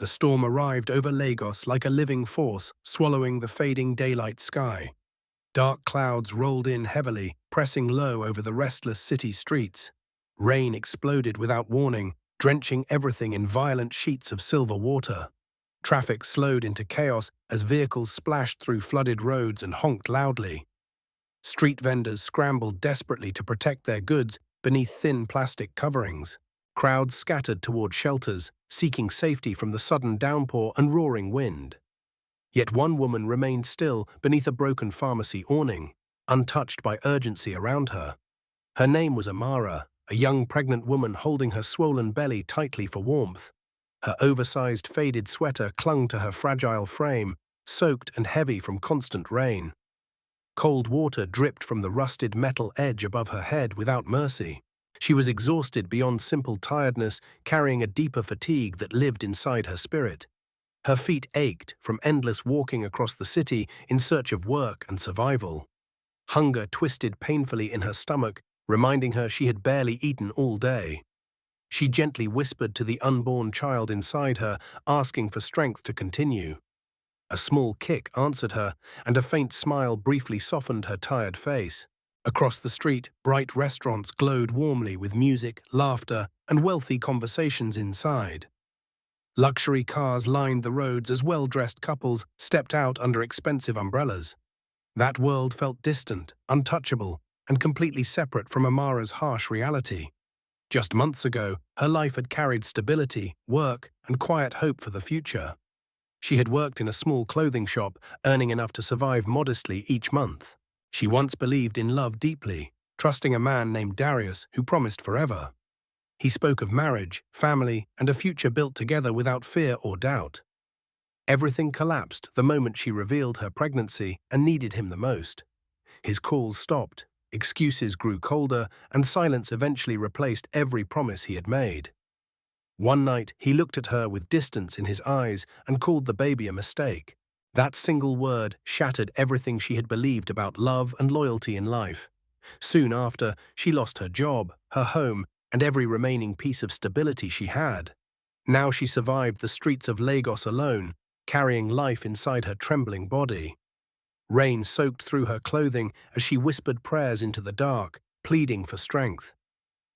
The storm arrived over Lagos like a living force, swallowing the fading daylight sky. Dark clouds rolled in heavily, pressing low over the restless city streets. Rain exploded without warning, drenching everything in violent sheets of silver water. Traffic slowed into chaos as vehicles splashed through flooded roads and honked loudly. Street vendors scrambled desperately to protect their goods beneath thin plastic coverings. Crowds scattered toward shelters, seeking safety from the sudden downpour and roaring wind. Yet one woman remained still beneath a broken pharmacy awning, untouched by urgency around her. Her name was Amara, a young pregnant woman holding her swollen belly tightly for warmth. Her oversized faded sweater clung to her fragile frame, soaked and heavy from constant rain. Cold water dripped from the rusted metal edge above her head without mercy. She was exhausted beyond simple tiredness, carrying a deeper fatigue that lived inside her spirit. Her feet ached from endless walking across the city in search of work and survival. Hunger twisted painfully in her stomach, reminding her she had barely eaten all day. She gently whispered to the unborn child inside her, asking for strength to continue. A small kick answered her, and a faint smile briefly softened her tired face. Across the street, bright restaurants glowed warmly with music, laughter, and wealthy conversations inside. Luxury cars lined the roads as well-dressed couples stepped out under expensive umbrellas. That world felt distant, untouchable, and completely separate from Amara's harsh reality. Just months ago, her life had carried stability, work, and quiet hope for the future. She had worked in a small clothing shop, earning enough to survive modestly each month. She once believed in love deeply, trusting a man named Darius who promised forever. He spoke of marriage, family, and a future built together without fear or doubt. Everything collapsed the moment she revealed her pregnancy and needed him the most. His calls stopped, excuses grew colder, and silence eventually replaced every promise he had made. One night, he looked at her with distance in his eyes and called the baby a mistake. That single word shattered everything she had believed about love and loyalty in life. Soon after, she lost her job, her home, and every remaining piece of stability she had. Now she survived the streets of Lagos alone, carrying life inside her trembling body. Rain soaked through her clothing as she whispered prayers into the dark, pleading for strength.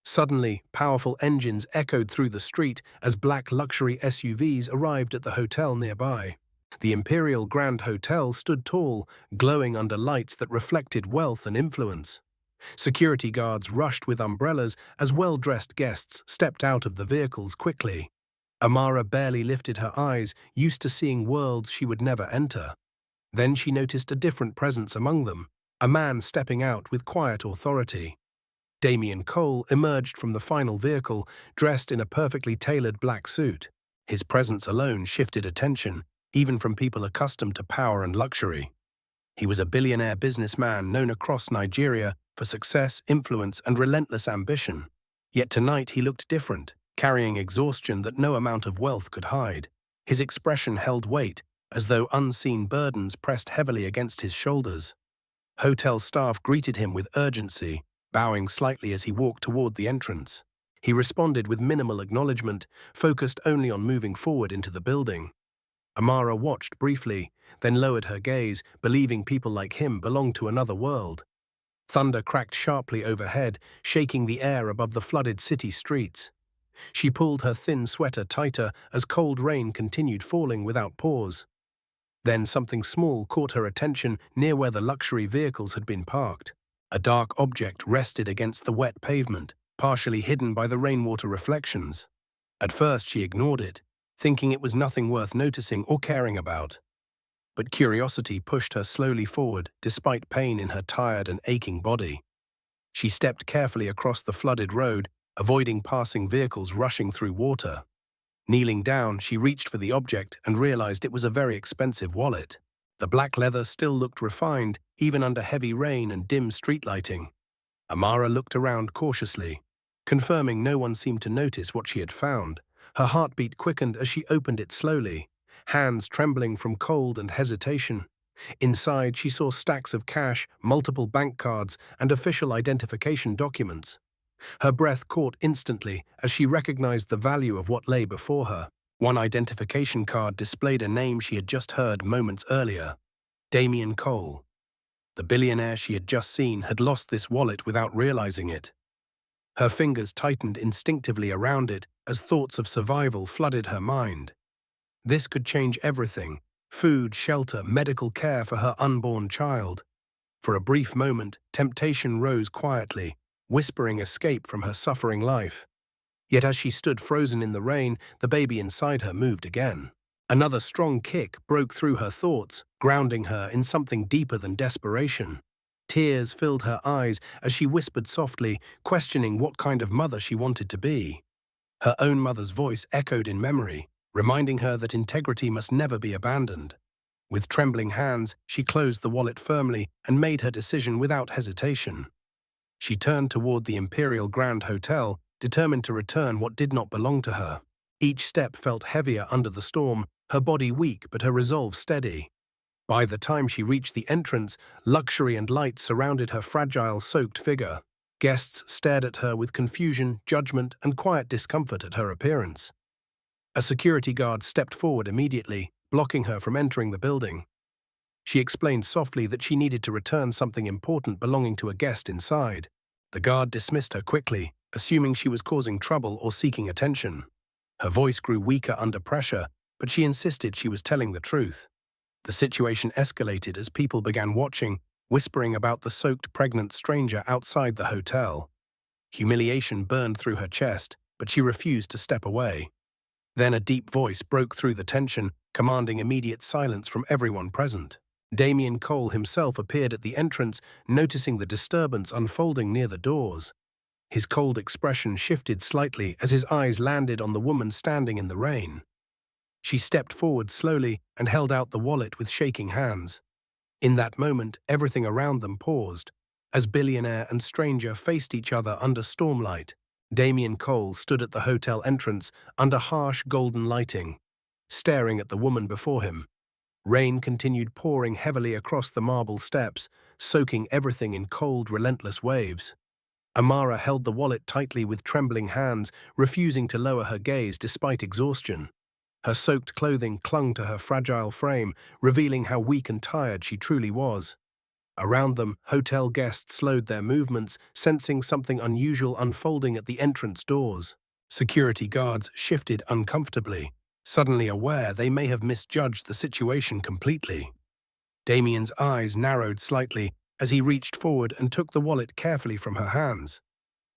Suddenly, powerful engines echoed through the street as black luxury SUVs arrived at the hotel nearby. The Imperial Grand Hotel stood tall, glowing under lights that reflected wealth and influence. Security guards rushed with umbrellas as well-dressed guests stepped out of the vehicles quickly. Amara barely lifted her eyes, used to seeing worlds she would never enter. Then she noticed a different presence among them, a man stepping out with quiet authority. Damian Cole emerged from the final vehicle, dressed in a perfectly tailored black suit. His presence alone shifted attention, even from people accustomed to power and luxury. He was a billionaire businessman known across Nigeria for success, influence, and relentless ambition. Yet tonight he looked different, carrying exhaustion that no amount of wealth could hide. His expression held weight, as though unseen burdens pressed heavily against his shoulders. Hotel staff greeted him with urgency, bowing slightly as he walked toward the entrance. He responded with minimal acknowledgement, focused only on moving forward into the building. Amara watched briefly, then lowered her gaze, believing people like him belonged to another world. Thunder cracked sharply overhead, shaking the air above the flooded city streets. She pulled her thin sweater tighter as cold rain continued falling without pause. Then something small caught her attention near where the luxury vehicles had been parked. A dark object rested against the wet pavement, partially hidden by the rainwater reflections. At first she ignored it, thinking it was nothing worth noticing or caring about. But curiosity pushed her slowly forward, despite pain in her tired and aching body. She stepped carefully across the flooded road, avoiding passing vehicles rushing through water. Kneeling down, she reached for the object and realized it was a very expensive wallet. The black leather still looked refined, even under heavy rain and dim street lighting. Amara looked around cautiously, confirming no one seemed to notice what she had found. Her heartbeat quickened as she opened it slowly, hands trembling from cold and hesitation. Inside, she saw stacks of cash, multiple bank cards, and official identification documents. Her breath caught instantly as she recognized the value of what lay before her. One identification card displayed a name she had just heard moments earlier: Damian Cole. The billionaire she had just seen had lost this wallet without realizing it. Her fingers tightened instinctively around it as thoughts of survival flooded her mind. This could change everything: food, shelter, medical care for her unborn child. For a brief moment, temptation rose quietly, whispering escape from her suffering life. Yet as she stood frozen in the rain, the baby inside her moved again. Another strong kick broke through her thoughts, grounding her in something deeper than desperation. Tears filled her eyes as she whispered softly, questioning what kind of mother she wanted to be. Her own mother's voice echoed in memory, reminding her that integrity must never be abandoned. With trembling hands, she closed the wallet firmly and made her decision without hesitation. She turned toward the Imperial Grand Hotel, determined to return what did not belong to her. Each step felt heavier under the storm, her body weak but her resolve steady. By the time she reached the entrance, luxury and light surrounded her fragile, soaked figure. Guests stared at her with confusion, judgment, and quiet discomfort at her appearance. A security guard stepped forward immediately, blocking her from entering the building. She explained softly that she needed to return something important belonging to a guest inside. The guard dismissed her quickly, assuming she was causing trouble or seeking attention. Her voice grew weaker under pressure, but she insisted she was telling the truth. The situation escalated as people began watching, whispering about the soaked pregnant stranger outside the hotel. Humiliation burned through her chest, but she refused to step away. Then a deep voice broke through the tension, commanding immediate silence from everyone present. Damian Cole himself appeared at the entrance, noticing the disturbance unfolding near the doors. His cold expression shifted slightly as his eyes landed on the woman standing in the rain. She stepped forward slowly and held out the wallet with shaking hands. In that moment, everything around them paused, as billionaire and stranger faced each other under stormlight. Damian Cole stood at the hotel entrance under harsh golden lighting, staring at the woman before him. Rain continued pouring heavily across the marble steps, soaking everything in cold, relentless waves. Amara held the wallet tightly with trembling hands, refusing to lower her gaze despite exhaustion. Her soaked clothing clung to her fragile frame, revealing how weak and tired she truly was. Around them, hotel guests slowed their movements, sensing something unusual unfolding at the entrance doors. Security guards shifted uncomfortably, suddenly aware they may have misjudged the situation completely. Damian's eyes narrowed slightly as he reached forward and took the wallet carefully from her hands.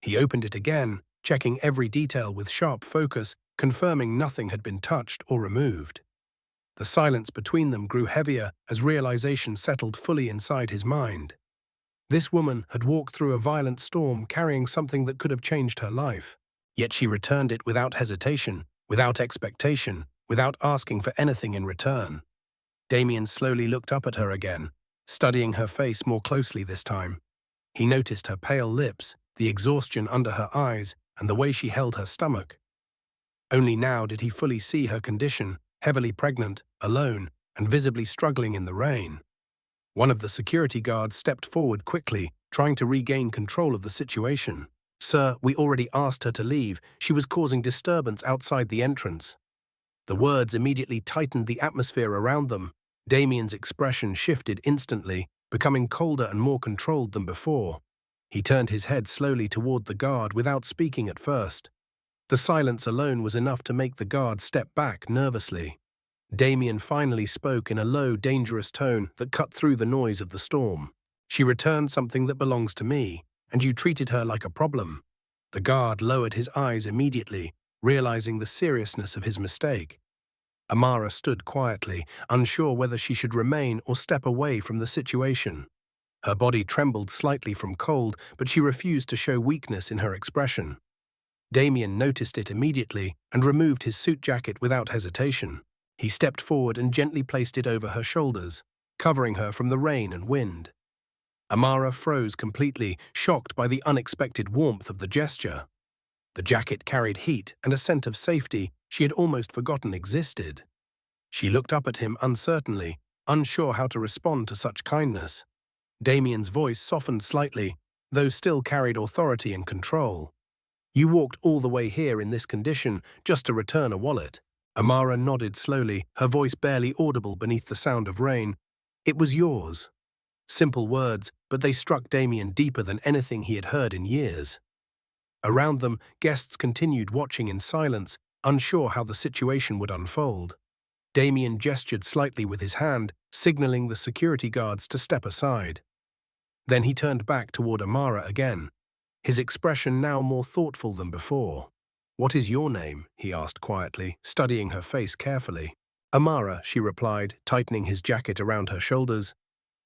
He opened it again, checking every detail with sharp focus, confirming nothing had been touched or removed. The silence between them grew heavier as realization settled fully inside his mind. This woman had walked through a violent storm carrying something that could have changed her life. Yet she returned it without hesitation, without expectation, without asking for anything in return. Damian slowly looked up at her again, studying her face more closely this time. He noticed her pale lips, the exhaustion under her eyes, and the way she held her stomach. Only now did he fully see her condition, heavily pregnant, alone, and visibly struggling in the rain. One of the security guards stepped forward quickly, trying to regain control of the situation. "Sir, we already asked her to leave. She was causing disturbance outside the entrance." The words immediately tightened the atmosphere around them. Damian's expression shifted instantly, becoming colder and more controlled than before. He turned his head slowly toward the guard without speaking at first. The silence alone was enough to make the guard step back nervously. Damian finally spoke in a low, dangerous tone that cut through the noise of the storm. "She returned something that belongs to me, and you treated her like a problem." The guard lowered his eyes immediately, realizing the seriousness of his mistake. Amara stood quietly, unsure whether she should remain or step away from the situation. Her body trembled slightly from cold, but she refused to show weakness in her expression. Damian noticed it immediately and removed his suit jacket without hesitation. He stepped forward and gently placed it over her shoulders, covering her from the rain and wind. Amara froze completely, shocked by the unexpected warmth of the gesture. The jacket carried heat and a scent of safety she had almost forgotten existed. She looked up at him uncertainly, unsure how to respond to such kindness. Damian's voice softened slightly, though still carried authority and control. "You walked all the way here in this condition just to return a wallet. Amara nodded slowly, her voice barely audible beneath the sound of rain. It was yours. Simple words, but they struck Damian deeper than anything he had heard in years. Around them, guests continued watching in silence, unsure how the situation would unfold. Damian gestured slightly with his hand, signaling the security guards to step aside. Then he turned back toward Amara again, his expression now more thoughtful than before. "What is your name?" he asked quietly, studying her face carefully. "Amara," she replied, tightening his jacket around her shoulders.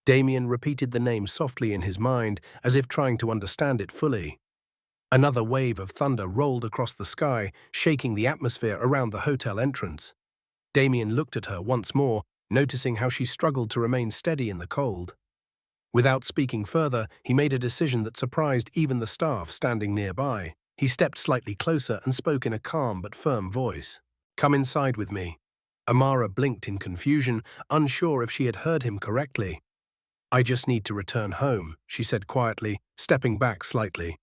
Damian repeated the name softly in his mind, as if trying to understand it fully. Another wave of thunder rolled across the sky, shaking the atmosphere around the hotel entrance. Damian looked at her once more, noticing how she struggled to remain steady in the cold. Without speaking further, he made a decision that surprised even the staff standing nearby. He stepped slightly closer and spoke in a calm but firm voice. "Come inside with me." Amara blinked in confusion, unsure if she had heard him correctly. "I just need to return home," she said quietly, stepping back slightly.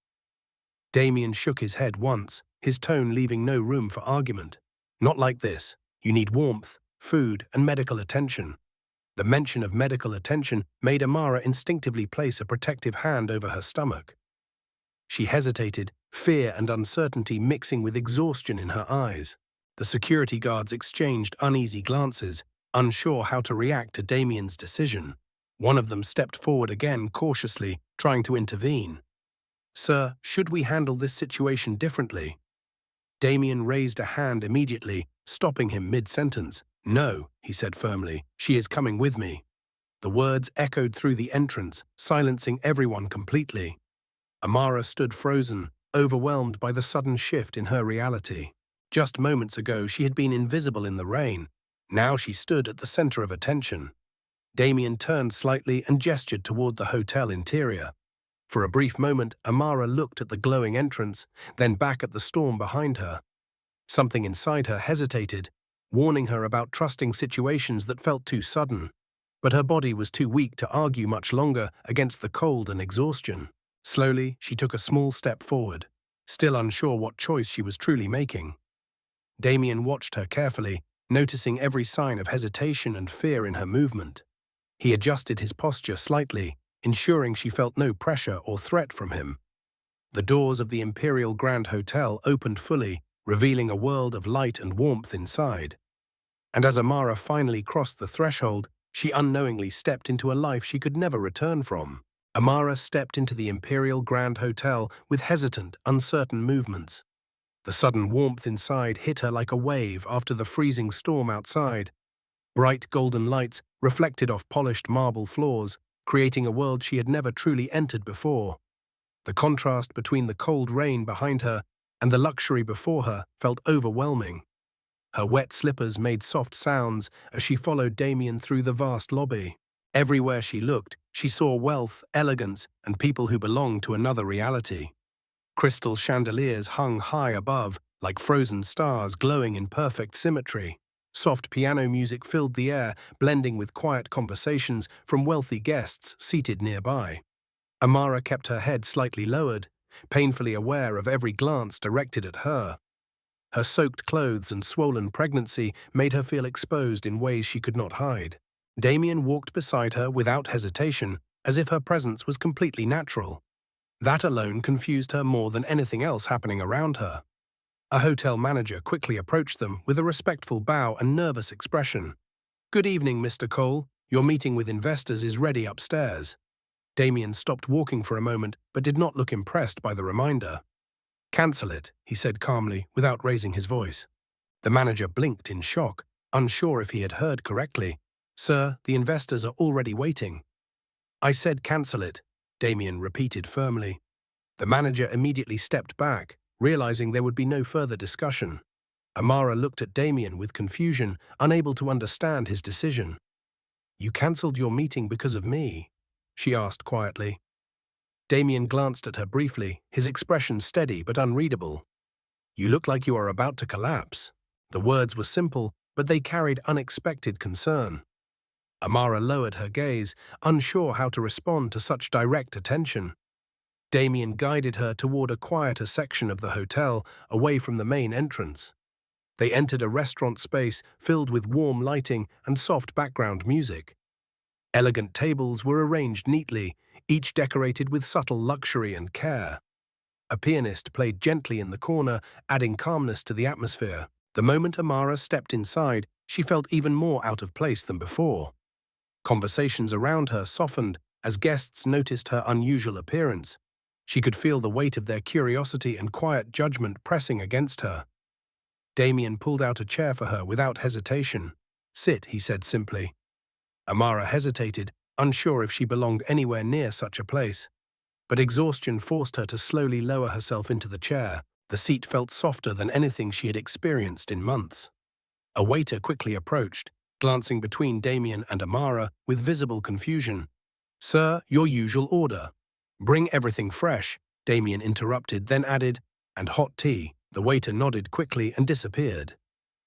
Damian shook his head once, his tone leaving no room for argument. "Not like this. You need warmth, food, and medical attention." The mention of medical attention made Amara instinctively place a protective hand over her stomach. She hesitated, fear and uncertainty mixing with exhaustion in her eyes. The security guards exchanged uneasy glances, unsure how to react to Damian's decision. One of them stepped forward again cautiously, trying to intervene. "Sir, should we handle this situation differently?" Damian raised a hand immediately, stopping him mid-sentence. "No," he said firmly, "she is coming with me." The words echoed through the entrance, silencing everyone completely. Amara stood frozen, overwhelmed by the sudden shift in her reality. Just moments ago, she had been invisible in the rain. Now she stood at the center of attention. Damian turned slightly and gestured toward the hotel interior. For a brief moment, Amara looked at the glowing entrance, then back at the storm behind her. Something inside her hesitated, warning her about trusting situations that felt too sudden. But her body was too weak to argue much longer against the cold and exhaustion. Slowly, she took a small step forward, still unsure what choice she was truly making. Damian watched her carefully, noticing every sign of hesitation and fear in her movement. He adjusted his posture slightly, ensuring she felt no pressure or threat from him. The doors of the Imperial Grand Hotel opened fully, revealing a world of light and warmth inside. And as Amara finally crossed the threshold, she unknowingly stepped into a life she could never return from. Amara stepped into the Imperial Grand Hotel with hesitant, uncertain movements. The sudden warmth inside hit her like a wave after the freezing storm outside. Bright golden lights reflected off polished marble floors, creating a world she had never truly entered before. The contrast between the cold rain behind her and the luxury before her felt overwhelming. Her wet slippers made soft sounds as she followed Damian through the vast lobby. Everywhere she looked, she saw wealth, elegance, and people who belonged to another reality. Crystal chandeliers hung high above, like frozen stars glowing in perfect symmetry. Soft piano music filled the air, blending with quiet conversations from wealthy guests seated nearby. Amara kept her head slightly lowered, painfully aware of every glance directed at her. Her soaked clothes and swollen pregnancy made her feel exposed in ways she could not hide. Damian walked beside her without hesitation, as if her presence was completely natural. That alone confused her more than anything else happening around her. A hotel manager quickly approached them with a respectful bow and nervous expression. "Good evening, Mr. Cole. Your meeting with investors is ready upstairs." Damian stopped walking for a moment, but did not look impressed by the reminder. "Cancel it," he said calmly, without raising his voice. The manager blinked in shock, unsure if he had heard correctly. "Sir, the investors are already waiting." "I said cancel it," Damian repeated firmly. The manager immediately stepped back, realizing there would be no further discussion. Amara looked at Damian with confusion, unable to understand his decision. "You cancelled your meeting because of me?" she asked quietly. Damian glanced at her briefly, his expression steady but unreadable. "You look like you are about to collapse." The words were simple, but they carried unexpected concern. Amara lowered her gaze, unsure how to respond to such direct attention. Damian guided her toward a quieter section of the hotel, away from the main entrance. They entered a restaurant space filled with warm lighting and soft background music. Elegant tables were arranged neatly, each decorated with subtle luxury and care. A pianist played gently in the corner, adding calmness to the atmosphere. The moment Amara stepped inside, she felt even more out of place than before. Conversations around her softened as guests noticed her unusual appearance. She could feel the weight of their curiosity and quiet judgment pressing against her. Damian pulled out a chair for her without hesitation. "Sit," he said simply. Amara hesitated, unsure if she belonged anywhere near such a place. But exhaustion forced her to slowly lower herself into the chair. The seat felt softer than anything she had experienced in months. A waiter quickly approached, glancing between Damian and Amara with visible confusion. "Sir, your usual order." "Bring everything fresh," Damian interrupted, then added, "and hot tea." The waiter nodded quickly and disappeared.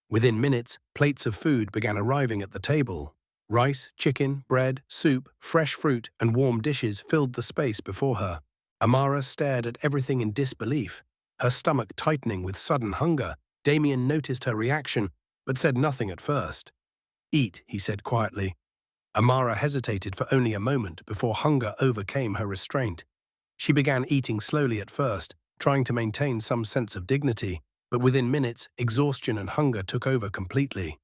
Within minutes, plates of food began arriving at the table. Rice, chicken, bread, soup, fresh fruit, and warm dishes filled the space before her. Amara stared at everything in disbelief, her stomach tightening with sudden hunger. Damian noticed her reaction, but said nothing at first. "Eat," he said quietly. Amara hesitated for only a moment before hunger overcame her restraint. She began eating slowly at first, trying to maintain some sense of dignity, but within minutes, exhaustion and hunger took over completely.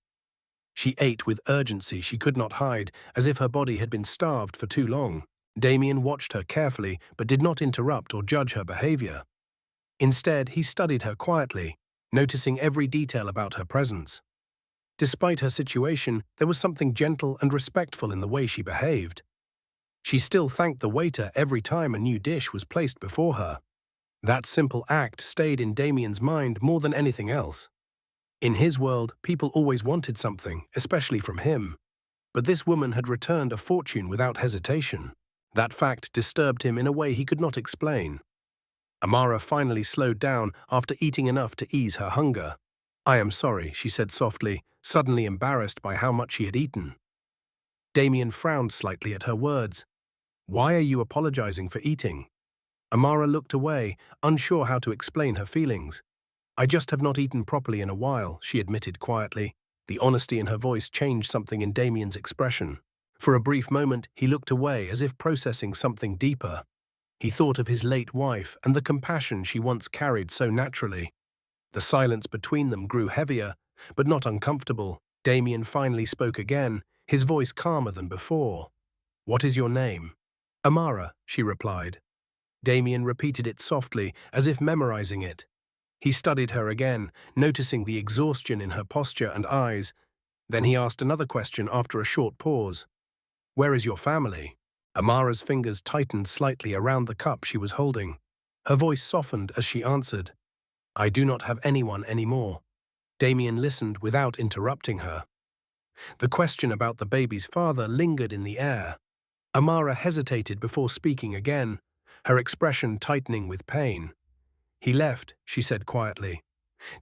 She ate with urgency she could not hide, as if her body had been starved for too long. Damian watched her carefully, but did not interrupt or judge her behavior. Instead, he studied her quietly, noticing every detail about her presence. Despite her situation, there was something gentle and respectful in the way she behaved. She still thanked the waiter every time a new dish was placed before her. That simple act stayed in Damian's mind more than anything else. In his world, people always wanted something, especially from him. But this woman had returned a fortune without hesitation. That fact disturbed him in a way he could not explain. Amara finally slowed down after eating enough to ease her hunger. "I am sorry," she said softly, suddenly embarrassed by how much she had eaten. Damian frowned slightly at her words. "Why are you apologizing for eating?" Amara looked away, unsure how to explain her feelings. "I just have not eaten properly in a while," she admitted quietly. The honesty in her voice changed something in Damian's expression. For a brief moment, he looked away as if processing something deeper. He thought of his late wife and the compassion she once carried so naturally. The silence between them grew heavier, but not uncomfortable. Damian finally spoke again, his voice calmer than before. "What is your name?" "Amara," she replied. Damian repeated it softly, as if memorizing it. He studied her again, noticing the exhaustion in her posture and eyes. Then he asked another question after a short pause. "Where is your family?" Amara's fingers tightened slightly around the cup she was holding. Her voice softened as she answered, "I do not have anyone anymore." Damian listened without interrupting her. The question about the baby's father lingered in the air. Amara hesitated before speaking again, her expression tightening with pain. "He left," she said quietly.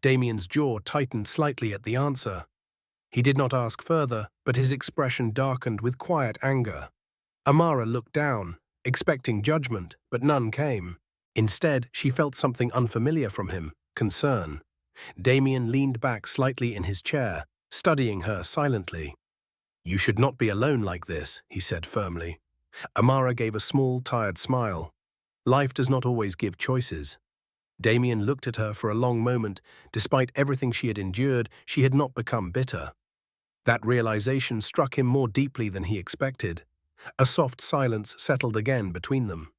Damian's jaw tightened slightly at the answer. He did not ask further, but his expression darkened with quiet anger. Amara looked down, expecting judgment, but none came. Instead, she felt something unfamiliar from him, concern. Damian leaned back slightly in his chair, studying her silently. "You should not be alone like this," he said firmly. Amara gave a small, tired smile. Life does not always give choices. Damian looked at her for a long moment. Despite everything she had endured, she had not become bitter. That realization struck him more deeply than he expected. A soft silence settled again between them.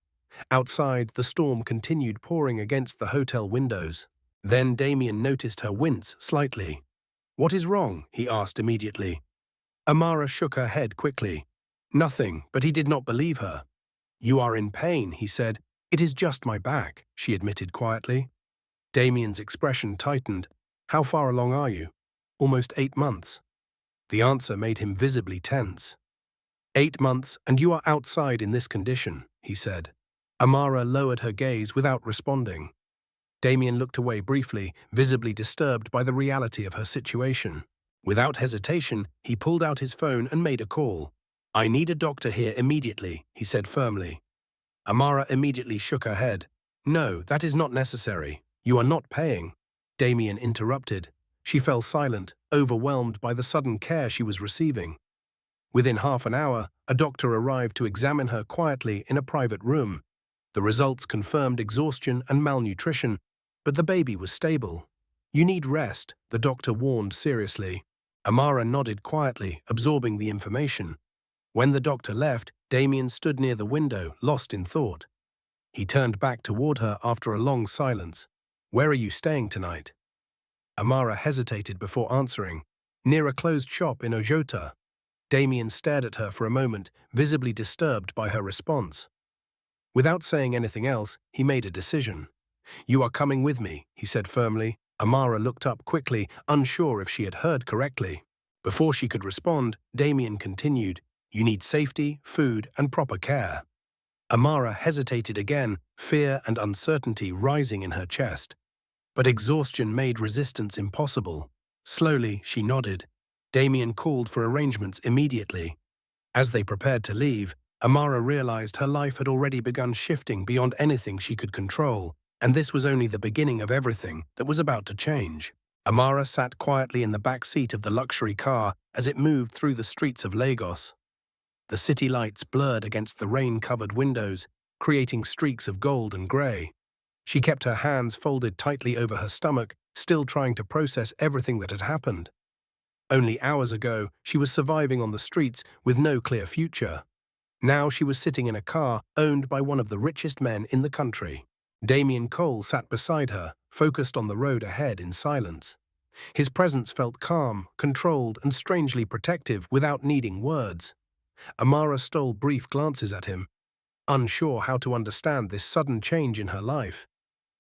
Outside, the storm continued pouring against the hotel windows. Then Damian noticed her wince slightly. "What is wrong?" he asked immediately. Amara shook her head quickly. "Nothing," but he did not believe her. "You are in pain," he said. "It is just my back," she admitted quietly. Damian's expression tightened. "How far along are you?" "Almost 8 months." The answer made him visibly tense. 8 months, and you are outside in this condition," he said. Amara lowered her gaze without responding. Damian looked away briefly, visibly disturbed by the reality of her situation. Without hesitation, he pulled out his phone and made a call. "I need a doctor here immediately," he said firmly. Amara immediately shook her head. "No, that is not necessary. You are not paying." Damian interrupted. She fell silent, overwhelmed by the sudden care she was receiving. Within half an hour, a doctor arrived to examine her quietly in a private room. The results confirmed exhaustion and malnutrition, but the baby was stable. "You need rest," the doctor warned seriously. Amara nodded quietly, absorbing the information. When the doctor left, Damian stood near the window, lost in thought. He turned back toward her after a long silence. "Where are you staying tonight?" Amara hesitated before answering. "Near a closed shop in Ojota." Damian stared at her for a moment, visibly disturbed by her response. Without saying anything else, he made a decision. "You are coming with me," he said firmly. Amara looked up quickly, unsure if she had heard correctly. Before she could respond, Damian continued, "You need safety, food, and proper care." Amara hesitated again, fear and uncertainty rising in her chest. But exhaustion made resistance impossible. Slowly, she nodded. Damian called for arrangements immediately. As they prepared to leave, Amara realized her life had already begun shifting beyond anything she could control, and this was only the beginning of everything that was about to change. Amara sat quietly in the back seat of the luxury car as it moved through the streets of Lagos. The city lights blurred against the rain-covered windows, creating streaks of gold and grey. She kept her hands folded tightly over her stomach, still trying to process everything that had happened. Only hours ago, she was surviving on the streets with no clear future. Now she was sitting in a car owned by one of the richest men in the country. Damian Cole sat beside her, focused on the road ahead in silence. His presence felt calm, controlled, and strangely protective without needing words. Amara stole brief glances at him, unsure how to understand this sudden change in her life.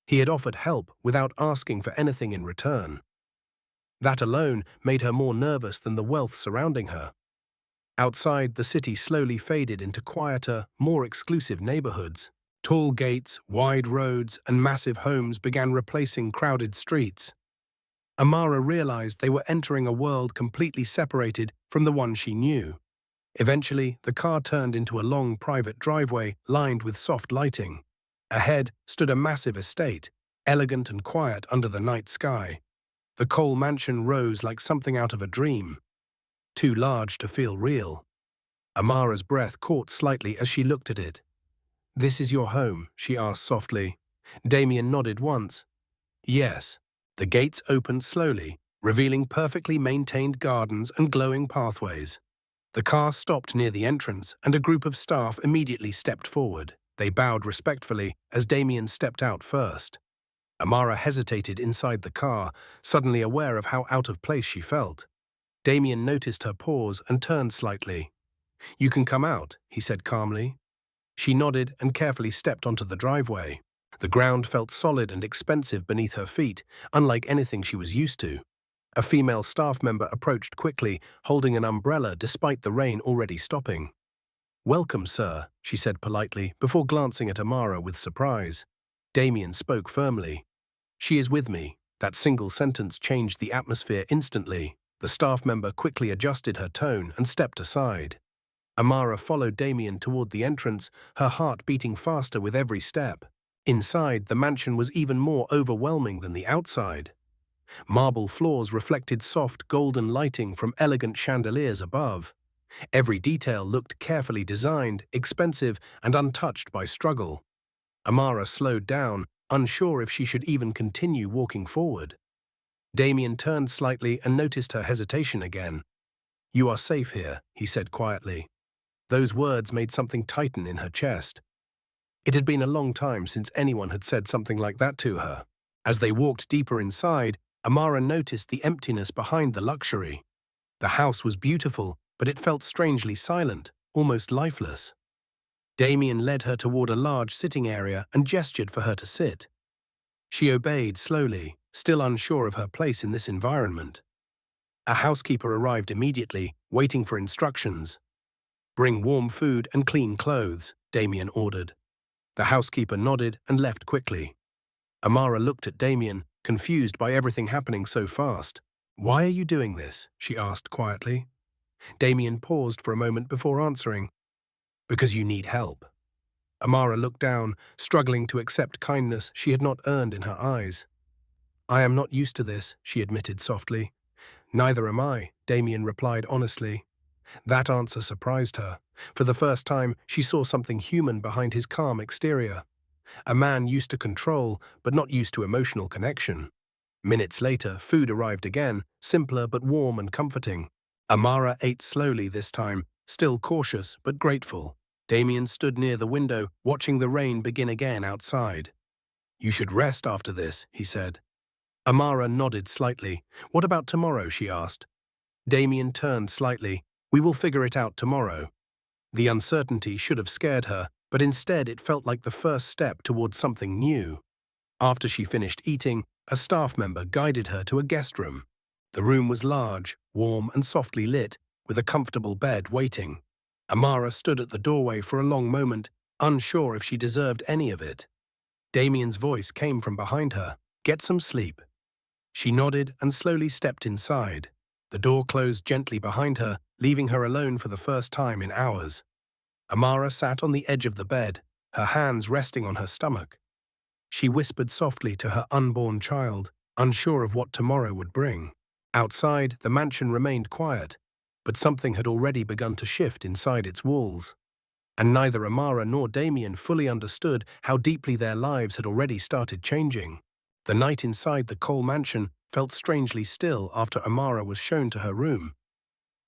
He had offered help without asking for anything in return. That alone made her more nervous than the wealth surrounding her. Outside, the city slowly faded into quieter, more exclusive neighborhoods. Tall gates, wide roads, and massive homes began replacing crowded streets. Amara realized they were entering a world completely separated from the one she knew. Eventually, the car turned into a long private driveway lined with soft lighting. Ahead stood a massive estate, elegant and quiet under the night sky. The Cole mansion rose like something out of a dream, too large to feel real. Amara's breath caught slightly as she looked at it. "This is your home?" she asked softly. Damian nodded once. "Yes." The gates opened slowly, revealing perfectly maintained gardens and glowing pathways. The car stopped near the entrance, and a group of staff immediately stepped forward. They bowed respectfully as Damian stepped out first. Amara hesitated inside the car, suddenly aware of how out of place she felt. Damian noticed her pause and turned slightly. "You can come out," he said calmly. She nodded and carefully stepped onto the driveway. The ground felt solid and expensive beneath her feet, unlike anything she was used to. A female staff member approached quickly, holding an umbrella despite the rain already stopping. "Welcome, sir," she said politely, before glancing at Amara with surprise. Damian spoke firmly. "She is with me." That single sentence changed the atmosphere instantly. The staff member quickly adjusted her tone and stepped aside. Amara followed Damian toward the entrance, her heart beating faster with every step. Inside, the mansion was even more overwhelming than the outside. Marble floors reflected soft, golden lighting from elegant chandeliers above. Every detail looked carefully designed, expensive, and untouched by struggle. Amara slowed down, unsure if she should even continue walking forward. Damian turned slightly and noticed her hesitation again. "You are safe here," he said quietly. Those words made something tighten in her chest. It had been a long time since anyone had said something like that to her. As they walked deeper inside, Amara noticed the emptiness behind the luxury. The house was beautiful, but it felt strangely silent, almost lifeless. Damian led her toward a large sitting area and gestured for her to sit. She obeyed slowly, still unsure of her place in this environment. A housekeeper arrived immediately, waiting for instructions. "Bring warm food and clean clothes," Damian ordered. The housekeeper nodded and left quickly. Amara looked at Damian, confused by everything happening so fast. "Why are you doing this?" she asked quietly. Damian paused for a moment before answering. "Because you need help." Amara looked down, struggling to accept kindness she had not earned in her eyes. I am not used to this, she admitted softly. Neither am I, Damian replied honestly. That answer surprised her. For the first time, she saw something human behind his calm exterior. A man used to control, but not used to emotional connection. Minutes later, food arrived again, simpler but warm and comforting. Amara ate slowly this time, still cautious but grateful. Damian stood near the window, watching the rain begin again outside. You should rest after this, he said. Amara nodded slightly. What about tomorrow, she asked. Damian turned slightly. We will figure it out tomorrow. The uncertainty should have scared her, but instead it felt like the first step towards something new. After she finished eating, a staff member guided her to a guest room. The room was large, warm and softly lit, with a comfortable bed waiting. Amara stood at the doorway for a long moment, unsure if she deserved any of it. Damian's voice came from behind her. Get some sleep. She nodded and slowly stepped inside. The door closed gently behind her, leaving her alone for the first time in hours. Amara sat on the edge of the bed, her hands resting on her stomach. She whispered softly to her unborn child, unsure of what tomorrow would bring. Outside, the mansion remained quiet, but something had already begun to shift inside its walls. And neither Amara nor Damian fully understood how deeply their lives had already started changing. The night inside the Cole mansion felt strangely still after Amara was shown to her room.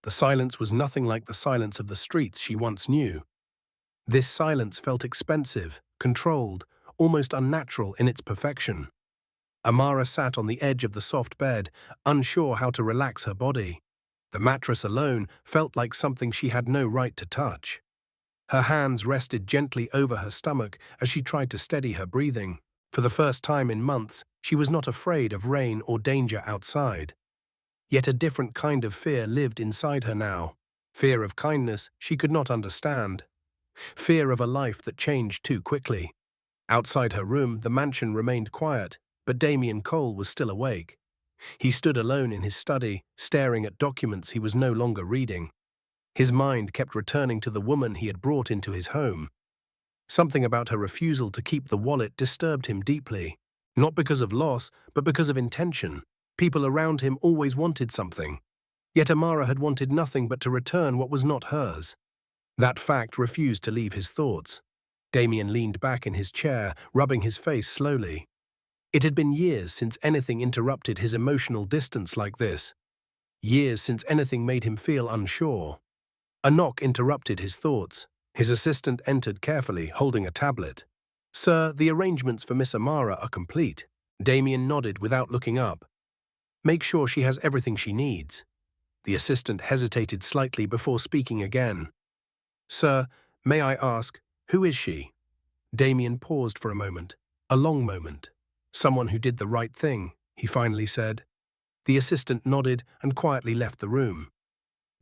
The silence was nothing like the silence of the streets she once knew. This silence felt expensive, controlled, almost unnatural in its perfection. Amara sat on the edge of the soft bed, unsure how to relax her body. The mattress alone felt like something she had no right to touch. Her hands rested gently over her stomach as she tried to steady her breathing. For the first time in months, she was not afraid of rain or danger outside. Yet a different kind of fear lived inside her now. Fear of kindness she could not understand. Fear of a life that changed too quickly. Outside her room, the mansion remained quiet, but Damian Cole was still awake. He stood alone in his study, staring at documents he was no longer reading. His mind kept returning to the woman he had brought into his home. Something about her refusal to keep the wallet disturbed him deeply. Not because of loss, but because of intention. People around him always wanted something. Yet Amara had wanted nothing but to return what was not hers. That fact refused to leave his thoughts. Damian leaned back in his chair, rubbing his face slowly. It had been years since anything interrupted his emotional distance like this. Years since anything made him feel unsure. A knock interrupted his thoughts. His assistant entered carefully, holding a tablet. Sir, the arrangements for Miss Amara are complete. Damian nodded without looking up. Make sure she has everything she needs. The assistant hesitated slightly before speaking again. Sir, may I ask, who is she? Damian paused for a moment, a long moment. Someone who did the right thing, he finally said. The assistant nodded and quietly left the room.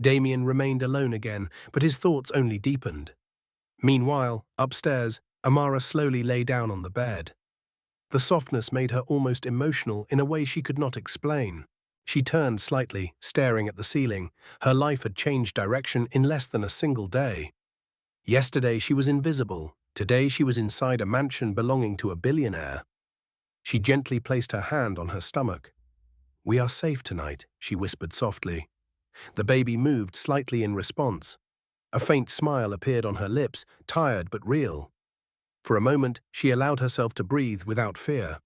Damian remained alone again, but his thoughts only deepened. Meanwhile, upstairs, Amara slowly lay down on the bed. The softness made her almost emotional in a way she could not explain. She turned slightly, staring at the ceiling. Her life had changed direction in less than a single day. Yesterday she was invisible. Today she was inside a mansion belonging to a billionaire. She gently placed her hand on her stomach. We are safe tonight, she whispered softly. The baby moved slightly in response. A faint smile appeared on her lips, tired but real. For a moment, she allowed herself to breathe without fear.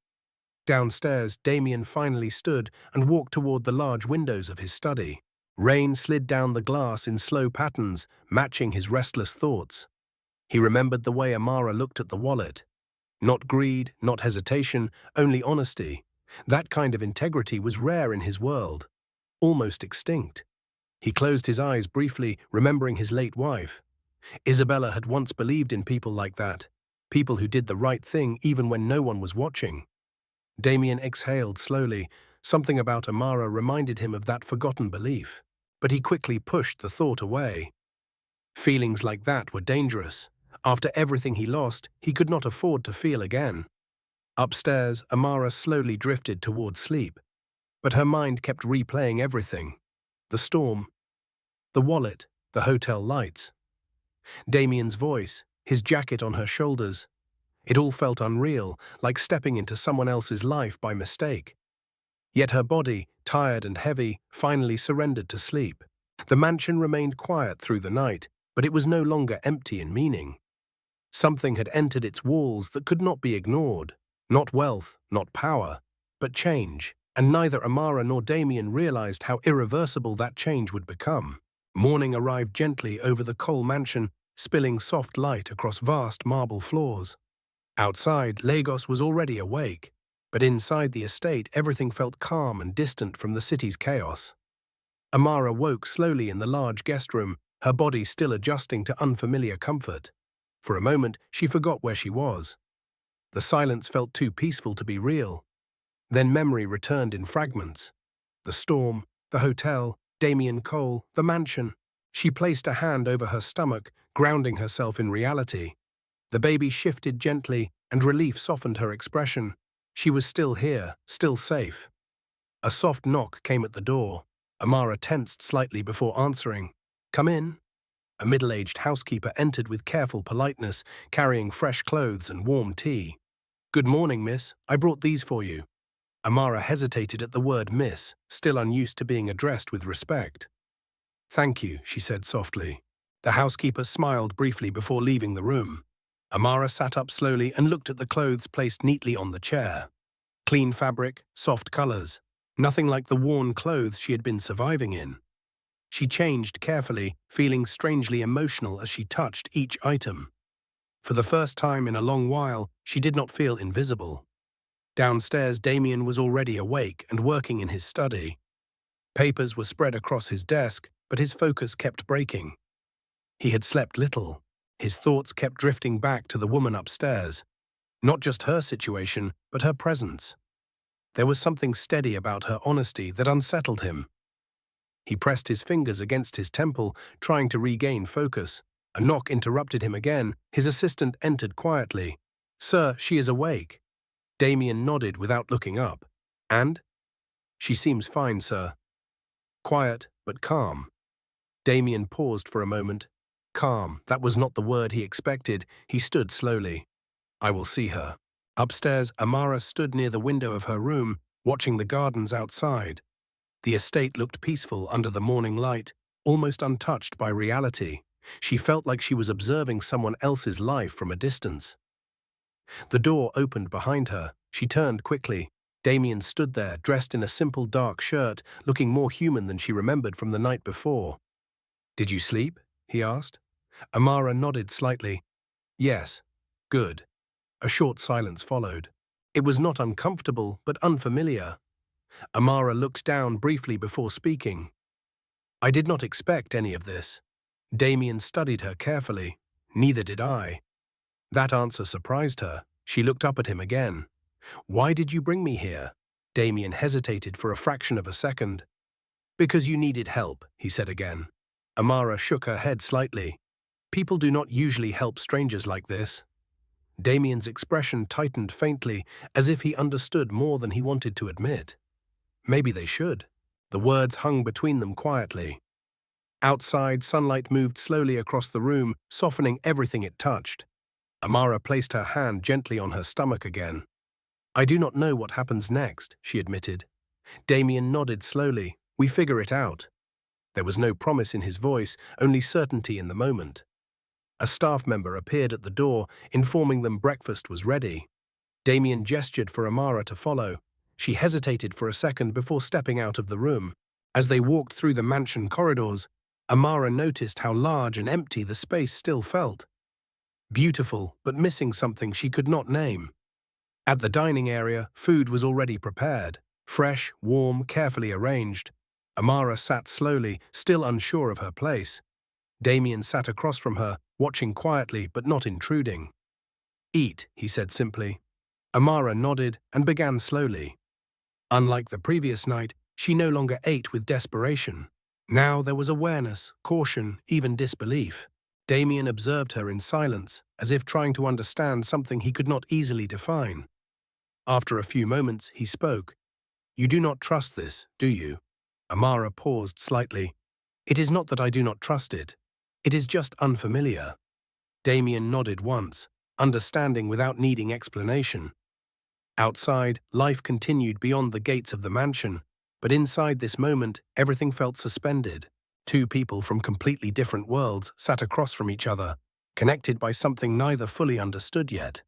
Downstairs, Damian finally stood and walked toward the large windows of his study. Rain slid down the glass in slow patterns, matching his restless thoughts. He remembered the way Amara looked at the wallet. Not greed, not hesitation, only honesty. That kind of integrity was rare in his world, almost extinct. He closed his eyes briefly, remembering his late wife. Isabella had once believed in people like that, people who did the right thing even when no one was watching. Damian exhaled slowly. Something about Amara reminded him of that forgotten belief, but he quickly pushed the thought away. Feelings like that were dangerous. After everything he lost, he could not afford to feel again. Upstairs, Amara slowly drifted toward sleep, but her mind kept replaying everything. The storm, the wallet, the hotel lights. Damian's voice, his jacket on her shoulders. It all felt unreal, like stepping into someone else's life by mistake. Yet her body, tired and heavy, finally surrendered to sleep. The mansion remained quiet through the night, but it was no longer empty in meaning. Something had entered its walls that could not be ignored. Not wealth, not power, but change. And neither Amara nor Damian realized how irreversible that change would become. Morning arrived gently over the Cole mansion, spilling soft light across vast marble floors. Outside, Lagos was already awake, but inside the estate everything felt calm and distant from the city's chaos. Amara woke slowly in the large guest room, her body still adjusting to unfamiliar comfort. For a moment, she forgot where she was. The silence felt too peaceful to be real. Then memory returned in fragments. The storm, the hotel, Damian Cole, the mansion. She placed a hand over her stomach, grounding herself in reality. The baby shifted gently, and relief softened her expression. She was still here, still safe. A soft knock came at the door. Amara tensed slightly before answering. "Come in." A middle-aged housekeeper entered with careful politeness, carrying fresh clothes and warm tea. "Good morning, miss. I brought these for you." Amara hesitated at the word miss, still unused to being addressed with respect. "Thank you," she said softly. The housekeeper smiled briefly before leaving the room. Amara sat up slowly and looked at the clothes placed neatly on the chair. Clean fabric, soft colors, nothing like the worn clothes she had been surviving in. She changed carefully, feeling strangely emotional as she touched each item. For the first time in a long while, she did not feel invisible. Downstairs, Damian was already awake and working in his study. Papers were spread across his desk, but his focus kept breaking. He had slept little. His thoughts kept drifting back to the woman upstairs. Not just her situation, but her presence. There was something steady about her honesty that unsettled him. He pressed his fingers against his temple, trying to regain focus. A knock interrupted him again. His assistant entered quietly. "Sir, she is awake." Damian nodded without looking up. "And?" "She seems fine, sir." Quiet, but calm. Damian paused for a moment. Calm, that was not the word he expected. He stood slowly. "I will see her." Upstairs, Amara stood near the window of her room, watching the gardens outside. The estate looked peaceful under the morning light, almost untouched by reality. She felt like she was observing someone else's life from a distance. The door opened behind her. She turned quickly. Damian stood there, dressed in a simple dark shirt, looking more human than she remembered from the night before. "Did you sleep?" he asked. Amara nodded slightly. "Yes." "Good." A short silence followed. It was not uncomfortable, but unfamiliar. Amara looked down briefly before speaking. "I did not expect any of this." Damian studied her carefully. "Neither did I." That answer surprised her. She looked up at him again. "Why did you bring me here?" Damian hesitated for a fraction of a second. "Because you needed help," he said again. Amara shook her head slightly. "People do not usually help strangers like this." Damian's expression tightened faintly, as if he understood more than he wanted to admit. Maybe they should. The words hung between them quietly. Outside, sunlight moved slowly across the room, softening everything it touched. Amara placed her hand gently on her stomach again. "I do not know what happens next," she admitted. Damian nodded slowly. "We figure it out." There was no promise in his voice, only certainty in the moment. A staff member appeared at the door, informing them breakfast was ready. Damian gestured for Amara to follow. She hesitated for a second before stepping out of the room. As they walked through the mansion corridors, Amara noticed how large and empty the space still felt. Beautiful, but missing something she could not name. At the dining area, food was already prepared. Fresh, warm, carefully arranged. Amara sat slowly, still unsure of her place. Damian sat across from her, watching quietly but not intruding. "Eat," he said simply. Amara nodded and began slowly. Unlike the previous night, she no longer ate with desperation. Now there was awareness, caution, even disbelief. Damian observed her in silence, as if trying to understand something he could not easily define. After a few moments, he spoke. "You do not trust this, do you?" Amara paused slightly. "It is not that I do not trust it. It is just unfamiliar." Damian nodded once, understanding without needing explanation. Outside, life continued beyond the gates of the mansion, but inside this moment, everything felt suspended. Two people from completely different worlds sat across from each other, connected by something neither fully understood yet.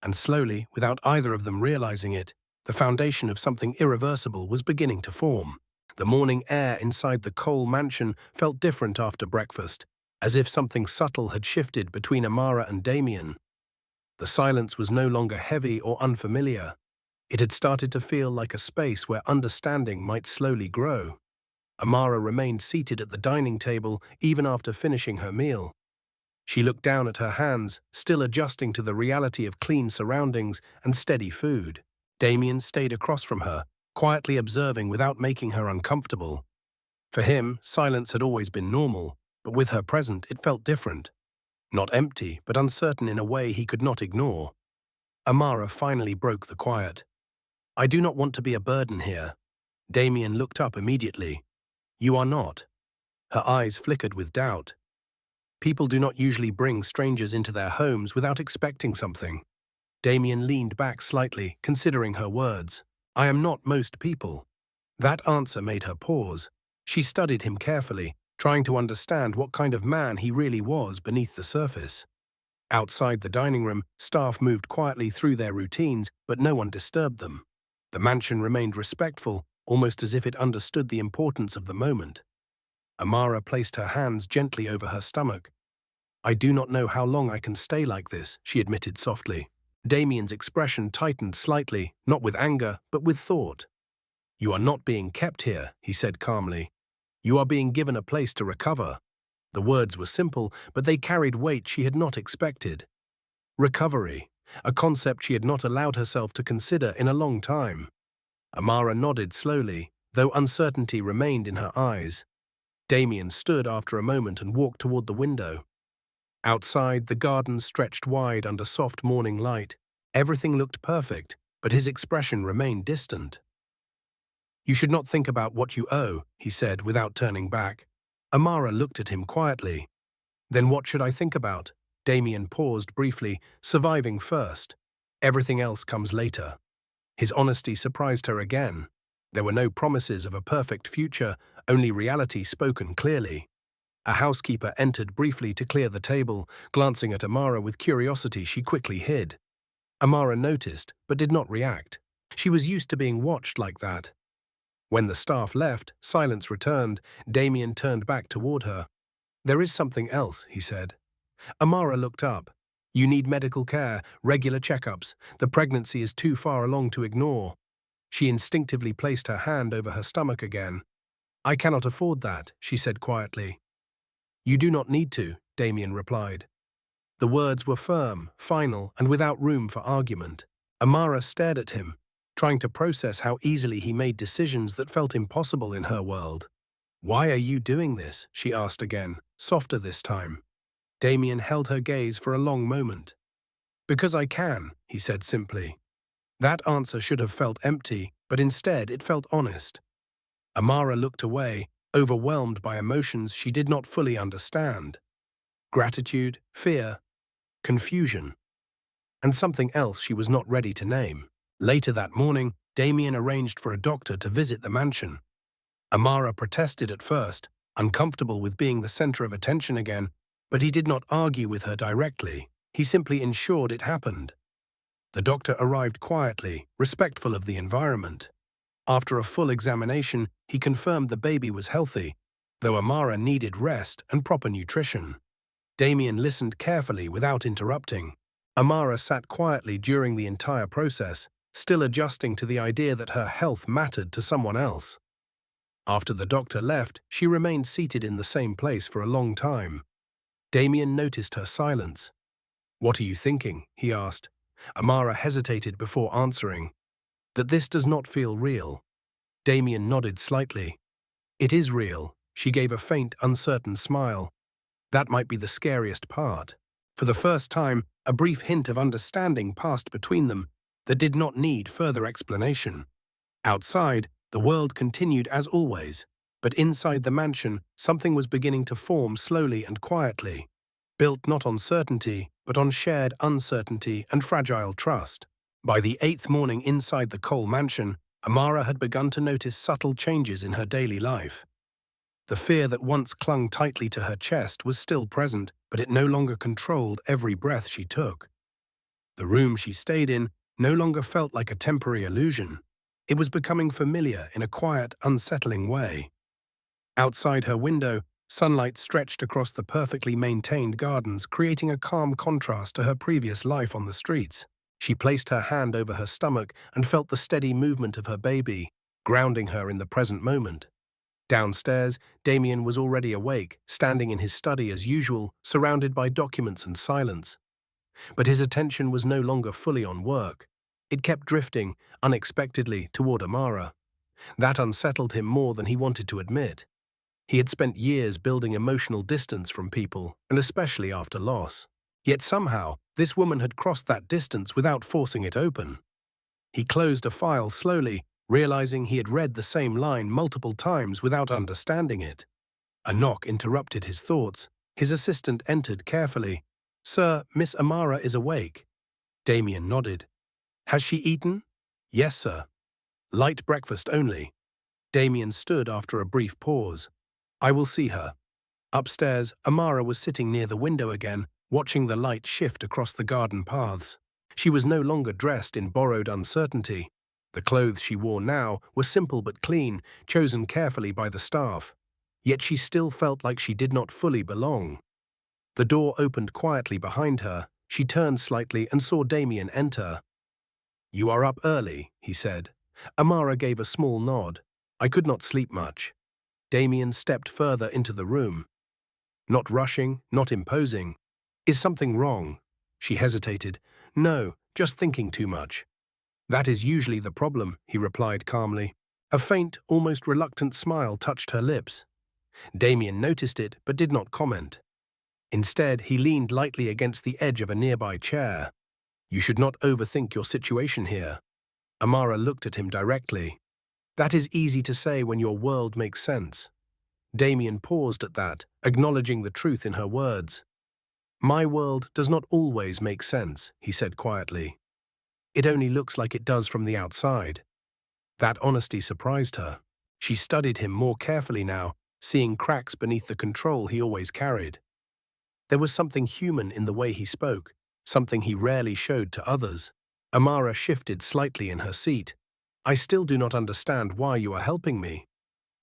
And slowly, without either of them realizing it, the foundation of something irreversible was beginning to form. The morning air inside the Cole mansion felt different after breakfast, as if something subtle had shifted between Amara and Damian. The silence was no longer heavy or unfamiliar. It had started to feel like a space where understanding might slowly grow. Amara remained seated at the dining table even after finishing her meal. She looked down at her hands, still adjusting to the reality of clean surroundings and steady food. Damian stayed across from her, quietly observing without making her uncomfortable. For him, silence had always been normal, but with her present, it felt different. Not empty, but uncertain in a way he could not ignore. Amara finally broke the quiet. "I do not want to be a burden here." Damian looked up immediately. "You are not." Her eyes flickered with doubt. People do not usually bring strangers into their homes without expecting something. Damian leaned back slightly, considering her words. "I am not most people." That answer made her pause. She studied him carefully, trying to understand what kind of man he really was beneath the surface. Outside the dining room, staff moved quietly through their routines, but no one disturbed them. The mansion remained respectful, almost as if it understood the importance of the moment. Amara placed her hands gently over her stomach. "I do not know how long I can stay like this," she admitted softly. Damian's expression tightened slightly, not with anger, but with thought. "You are not being kept here," he said calmly. "You are being given a place to recover." The words were simple, but they carried weight she had not expected. Recovery, a concept she had not allowed herself to consider in a long time. Amara nodded slowly, though uncertainty remained in her eyes. Damian stood after a moment and walked toward the window. Outside, the garden stretched wide under soft morning light. Everything looked perfect, but his expression remained distant. "You should not think about what you owe," he said without turning back. Amara looked at him quietly. "Then what should I think about?" Damian paused briefly, surviving first. "Everything else comes later." His honesty surprised her again. There were no promises of a perfect future, only reality spoken clearly. A housekeeper entered briefly to clear the table, glancing at Amara with curiosity she quickly hid. Amara noticed, but did not react. She was used to being watched like that. When the staff left, silence returned. Damian turned back toward her. "There is something else," he said. Amara looked up. "You need medical care, regular checkups. The pregnancy is too far along to ignore." She instinctively placed her hand over her stomach again. "I cannot afford that," she said quietly. "You do not need to," Damian replied. The words were firm, final, and without room for argument. Amara stared at him, trying to process how easily he made decisions that felt impossible in her world. "Why are you doing this?" she asked again, softer this time. Damian held her gaze for a long moment. "Because I can," he said simply. That answer should have felt empty, but instead it felt honest. Amara looked away, overwhelmed by emotions she did not fully understand. Gratitude, fear, confusion, and something else she was not ready to name. Later that morning, Damian arranged for a doctor to visit the mansion. Amara protested at first, uncomfortable with being the center of attention again, but he did not argue with her directly. He simply ensured it happened. The doctor arrived quietly, respectful of the environment. After a full examination, he confirmed the baby was healthy, though Amara needed rest and proper nutrition. Damian listened carefully without interrupting. Amara sat quietly during the entire process, still adjusting to the idea that her health mattered to someone else. After the doctor left, she remained seated in the same place for a long time. Damian noticed her silence. "What are you thinking?" he asked. Amara hesitated before answering. "That this does not feel real." Damian nodded slightly. "It is real." She gave a faint, uncertain smile. That might be the scariest part. For the first time, a brief hint of understanding passed between them that did not need further explanation. Outside, the world continued as always, but inside the mansion, something was beginning to form slowly and quietly, built not on certainty, but on shared uncertainty and fragile trust. By the eighth morning inside the Cole mansion, Amara had begun to notice subtle changes in her daily life. The fear that once clung tightly to her chest was still present, but it no longer controlled every breath she took. The room she stayed in no longer felt like a temporary illusion. It was becoming familiar in a quiet, unsettling way. Outside her window, sunlight stretched across the perfectly maintained gardens, creating a calm contrast to her previous life on the streets. She placed her hand over her stomach and felt the steady movement of her baby, grounding her in the present moment. Downstairs, Damian was already awake, standing in his study as usual, surrounded by documents and silence. But his attention was no longer fully on work. It kept drifting, unexpectedly, toward Amara. That unsettled him more than he wanted to admit. He had spent years building emotional distance from people, and especially after loss. Yet somehow, this woman had crossed that distance without forcing it open. He closed a file slowly, realizing he had read the same line multiple times without understanding it. A knock interrupted his thoughts. His assistant entered carefully. "Sir, Miss Amara is awake." Damian nodded. "Has she eaten?" "Yes, sir. Light breakfast only." Damian stood after a brief pause. "I will see her." Upstairs, Amara was sitting near the window again, watching the light shift across the garden paths. She was no longer dressed in borrowed uncertainty. The clothes she wore now were simple but clean, chosen carefully by the staff. Yet she still felt like she did not fully belong. The door opened quietly behind her. She turned slightly and saw Damian enter. "You are up early," he said. Amara gave a small nod. "I could not sleep much." Damian stepped further into the room. Not rushing, not imposing. "Is something wrong?" She hesitated. "No, just thinking too much." "That is usually the problem," he replied calmly. A faint, almost reluctant smile touched her lips. Damian noticed it but did not comment. Instead, he leaned lightly against the edge of a nearby chair. "You should not overthink your situation here." Amara looked at him directly. "That is easy to say when your world makes sense." Damian paused at that, acknowledging the truth in her words. "My world does not always make sense," he said quietly. "It only looks like it does from the outside." That honesty surprised her. She studied him more carefully now, seeing cracks beneath the control he always carried. There was something human in the way he spoke, something he rarely showed to others. Amara shifted slightly in her seat. "I still do not understand why you are helping me."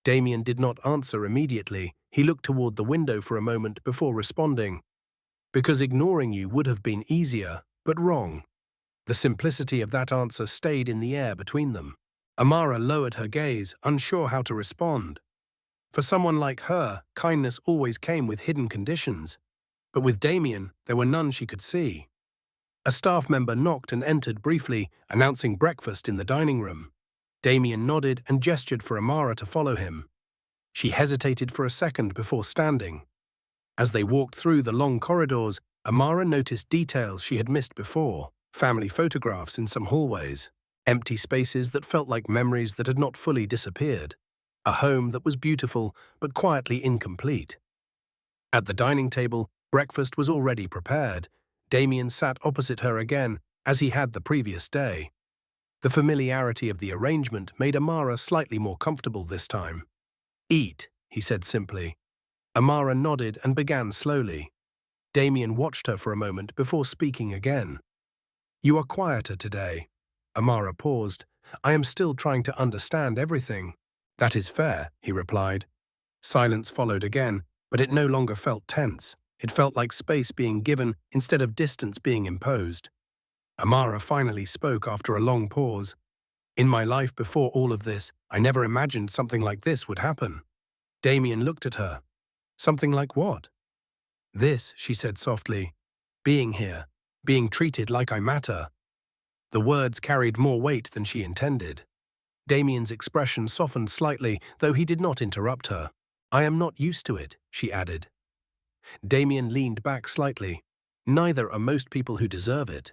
Damian did not answer immediately. He looked toward the window for a moment before responding. "Because ignoring you would have been easier, but wrong." The simplicity of that answer stayed in the air between them. Amara lowered her gaze, unsure how to respond. For someone like her, kindness always came with hidden conditions. But with Damian, there were none she could see. A staff member knocked and entered briefly, announcing breakfast in the dining room. Damian nodded and gestured for Amara to follow him. She hesitated for a second before standing. As they walked through the long corridors, Amara noticed details she had missed before: family photographs in some hallways, empty spaces that felt like memories that had not fully disappeared, a home that was beautiful but quietly incomplete. At the dining table, breakfast was already prepared. Damian sat opposite her again, as he had the previous day. The familiarity of the arrangement made Amara slightly more comfortable this time. "Eat," he said simply. Amara nodded and began slowly. Damian watched her for a moment before speaking again. "You are quieter today." Amara paused. "I am still trying to understand everything." "That is fair," he replied. Silence followed again, but it no longer felt tense. It felt like space being given instead of distance being imposed. Amara finally spoke after a long pause. "In my life before all of this, I never imagined something like this would happen." Damian looked at her. "Something like what?" "This," she said softly. "Being here. Being treated like I matter." The words carried more weight than she intended. Damian's expression softened slightly, though he did not interrupt her. "I am not used to it," she added. Damian leaned back slightly. "Neither are most people who deserve it."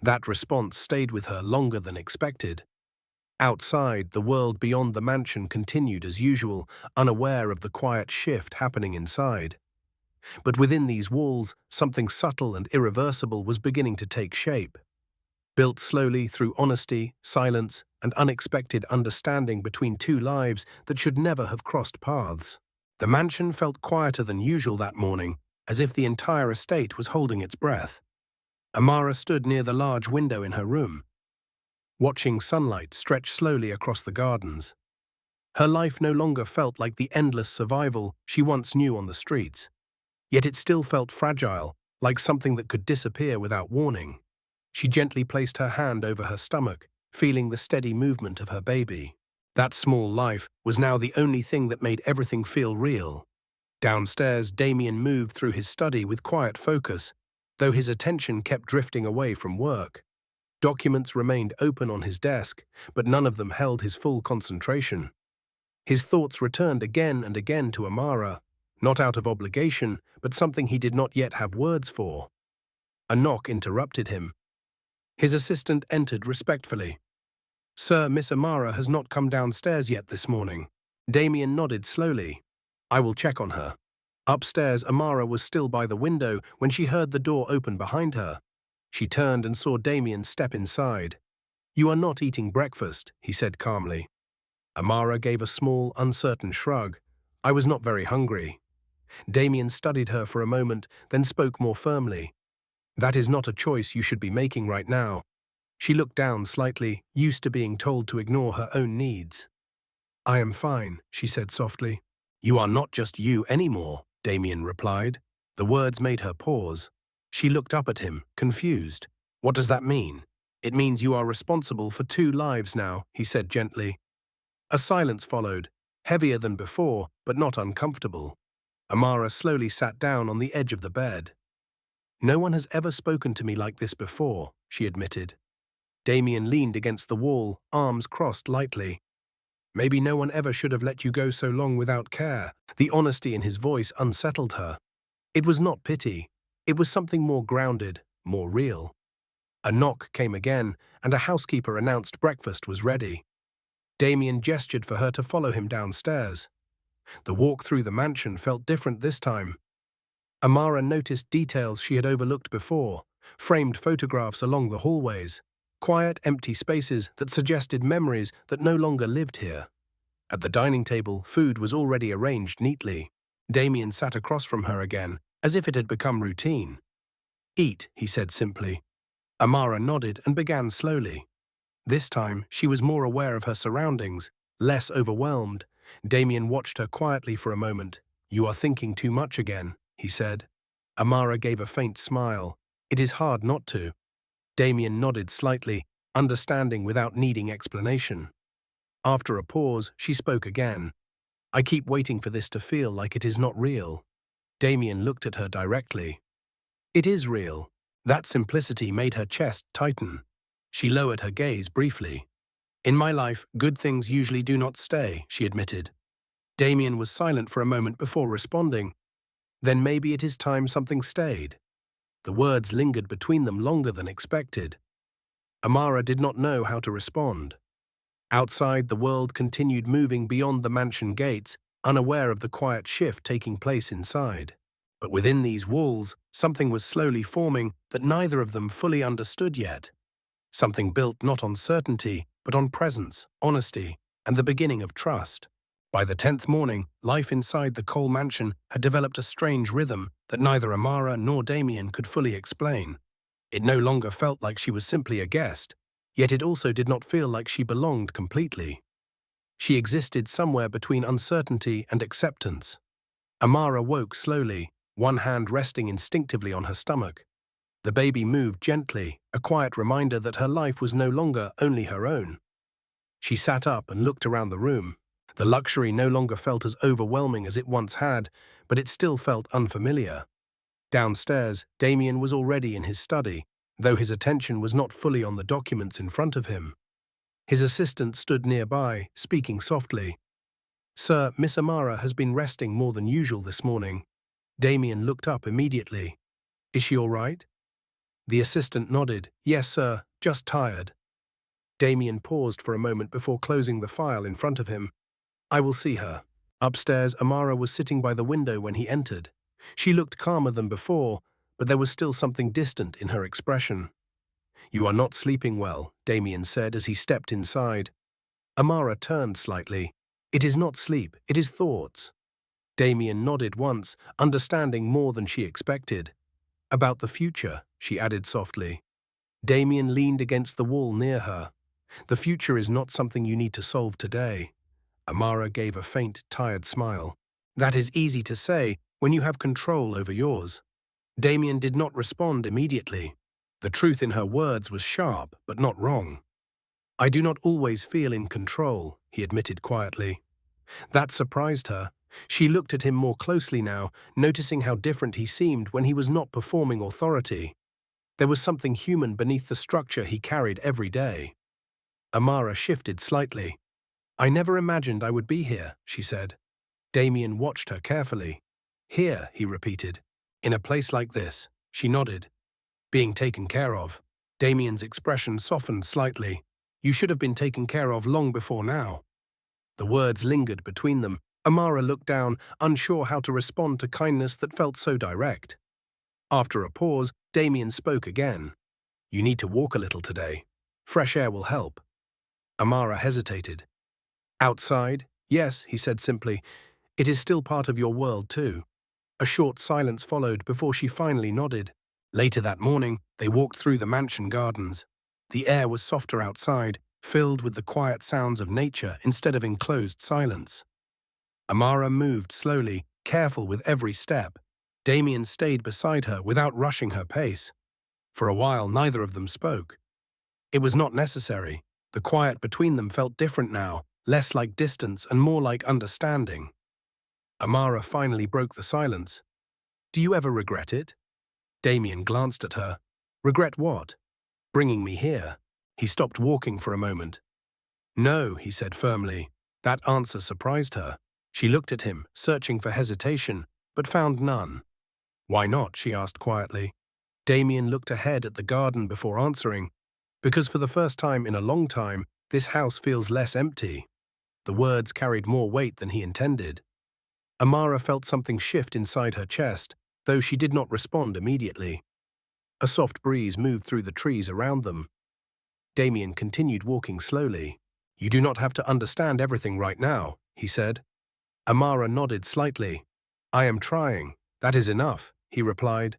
That response stayed with her longer than expected. Outside, the world beyond the mansion continued as usual, unaware of the quiet shift happening inside. But within these walls, something subtle and irreversible was beginning to take shape. built slowly through honesty, silence, and unexpected understanding between two lives that should never have crossed paths. The mansion felt quieter than usual that morning, as if the entire estate was holding its breath. Amara stood near the large window in her room, watching sunlight stretch slowly across the gardens. Her life no longer felt like the endless survival she once knew on the streets. Yet it still felt fragile, like something that could disappear without warning. She gently placed her hand over her stomach, feeling the steady movement of her baby. That small life was now the only thing that made everything feel real. Downstairs, Damian moved through his study with quiet focus, though his attention kept drifting away from work. Documents remained open on his desk, but none of them held his full concentration. His thoughts returned again and again to Amara, not out of obligation, but something he did not yet have words for. A knock interrupted him. His assistant entered respectfully. "Sir, Miss Amara has not come downstairs yet this morning." Damian nodded slowly. "I will check on her." Upstairs, Amara was still by the window when she heard the door open behind her. She turned and saw Damian step inside. "You are not eating breakfast," he said calmly. Amara gave a small, uncertain shrug. "I was not very hungry." Damian studied her for a moment, then spoke more firmly. "That is not a choice you should be making right now." She looked down slightly, used to being told to ignore her own needs. "I am fine," she said softly. "You are not just you anymore," Damian replied. The words made her pause. She looked up at him, confused. "What does that mean?" "It means you are responsible for two lives now," he said gently. A silence followed, heavier than before, but not uncomfortable. Amara slowly sat down on the edge of the bed. "No one has ever spoken to me like this before," she admitted. Damian leaned against the wall, arms crossed lightly. "Maybe no one ever should have let you go so long without care." The honesty in his voice unsettled her. It was not pity. It was something more grounded, more real. A knock came again, and a housekeeper announced breakfast was ready. Damian gestured for her to follow him downstairs. The walk through the mansion felt different this time. Amara noticed details she had overlooked before, framed photographs along the hallways, quiet, empty spaces that suggested memories that no longer lived here. At the dining table, food was already arranged neatly. Damian sat across from her again, as if it had become routine. "Eat," he said simply. Amara nodded and began slowly. This time, she was more aware of her surroundings, less overwhelmed. Damian watched her quietly for a moment. "You are thinking too much again," he said. Amara gave a faint smile. "It is hard not to." Damian nodded slightly, understanding without needing explanation. After a pause, she spoke again. "I keep waiting for this to feel like it is not real." Damian looked at her directly. "It is real." That simplicity made her chest tighten. She lowered her gaze briefly. "In my life, good things usually do not stay," she admitted. Damian was silent for a moment before responding. "Then maybe it is time something stayed." The words lingered between them longer than expected. Amara did not know how to respond. Outside, the world continued moving beyond the mansion gates, unaware of the quiet shift taking place inside. But within these walls, something was slowly forming that neither of them fully understood yet. Something built not on certainty, but on presence, honesty, and the beginning of trust. By the 10th morning, life inside the Cole mansion had developed a strange rhythm that neither Amara nor Damian could fully explain. It no longer felt like she was simply a guest, yet it also did not feel like she belonged completely. She existed somewhere between uncertainty and acceptance. Amara woke slowly, one hand resting instinctively on her stomach. The baby moved gently, a quiet reminder that her life was no longer only her own. She sat up and looked around the room. The luxury no longer felt as overwhelming as it once had, but it still felt unfamiliar. Downstairs, Damian was already in his study, though his attention was not fully on the documents in front of him. His assistant stood nearby, speaking softly. "Sir, Miss Amara has been resting more than usual this morning." Damian looked up immediately. "Is she all right?" The assistant nodded. "Yes, sir, just tired." Damian paused for a moment before closing the file in front of him. "I will see her." Upstairs, Amara was sitting by the window when he entered. She looked calmer than before, but there was still something distant in her expression. "You are not sleeping well," Damian said as he stepped inside. Amara turned slightly. "It is not sleep, it is thoughts." Damian nodded once, understanding more than she expected. "About the future," she added softly. Damian leaned against the wall near her. "The future is not something you need to solve today." Amara gave a faint, tired smile. "That is easy to say when you have control over yours." Damian did not respond immediately. The truth in her words was sharp, but not wrong. "I do not always feel in control," he admitted quietly. That surprised her. She looked at him more closely now, noticing how different he seemed when he was not performing authority. There was something human beneath the structure he carried every day. Amara shifted slightly. "I never imagined I would be here," she said. Damian watched her carefully. "Here," he repeated. "In a place like this." She nodded. "Being taken care of." Damian's expression softened slightly. "You should have been taken care of long before now." The words lingered between them. Amara looked down, unsure how to respond to kindness that felt so direct. After a pause, Damian spoke again. "You need to walk a little today. Fresh air will help." Amara hesitated. "Outside? Yes," he said simply. "It is still part of your world too." A short silence followed before she finally nodded. Later that morning, they walked through the mansion gardens. The air was softer outside, filled with the quiet sounds of nature instead of enclosed silence. Amara moved slowly, careful with every step. Damian stayed beside her without rushing her pace. For a while, neither of them spoke. It was not necessary. The quiet between them felt different now, less like distance and more like understanding. Amara finally broke the silence. "Do you ever regret it?" Damian glanced at her. "Regret what?" "Bringing me here." He stopped walking for a moment. "No," he said firmly. That answer surprised her. She looked at him, searching for hesitation, but found none. "Why not?" she asked quietly. Damian looked ahead at the garden before answering. "Because for the first time in a long time, this house feels less empty." The words carried more weight than he intended. Amara felt something shift inside her chest, though she did not respond immediately. A soft breeze moved through the trees around them. Damian continued walking slowly. "You do not have to understand everything right now," he said. Amara nodded slightly. "I am trying. That is enough," he replied.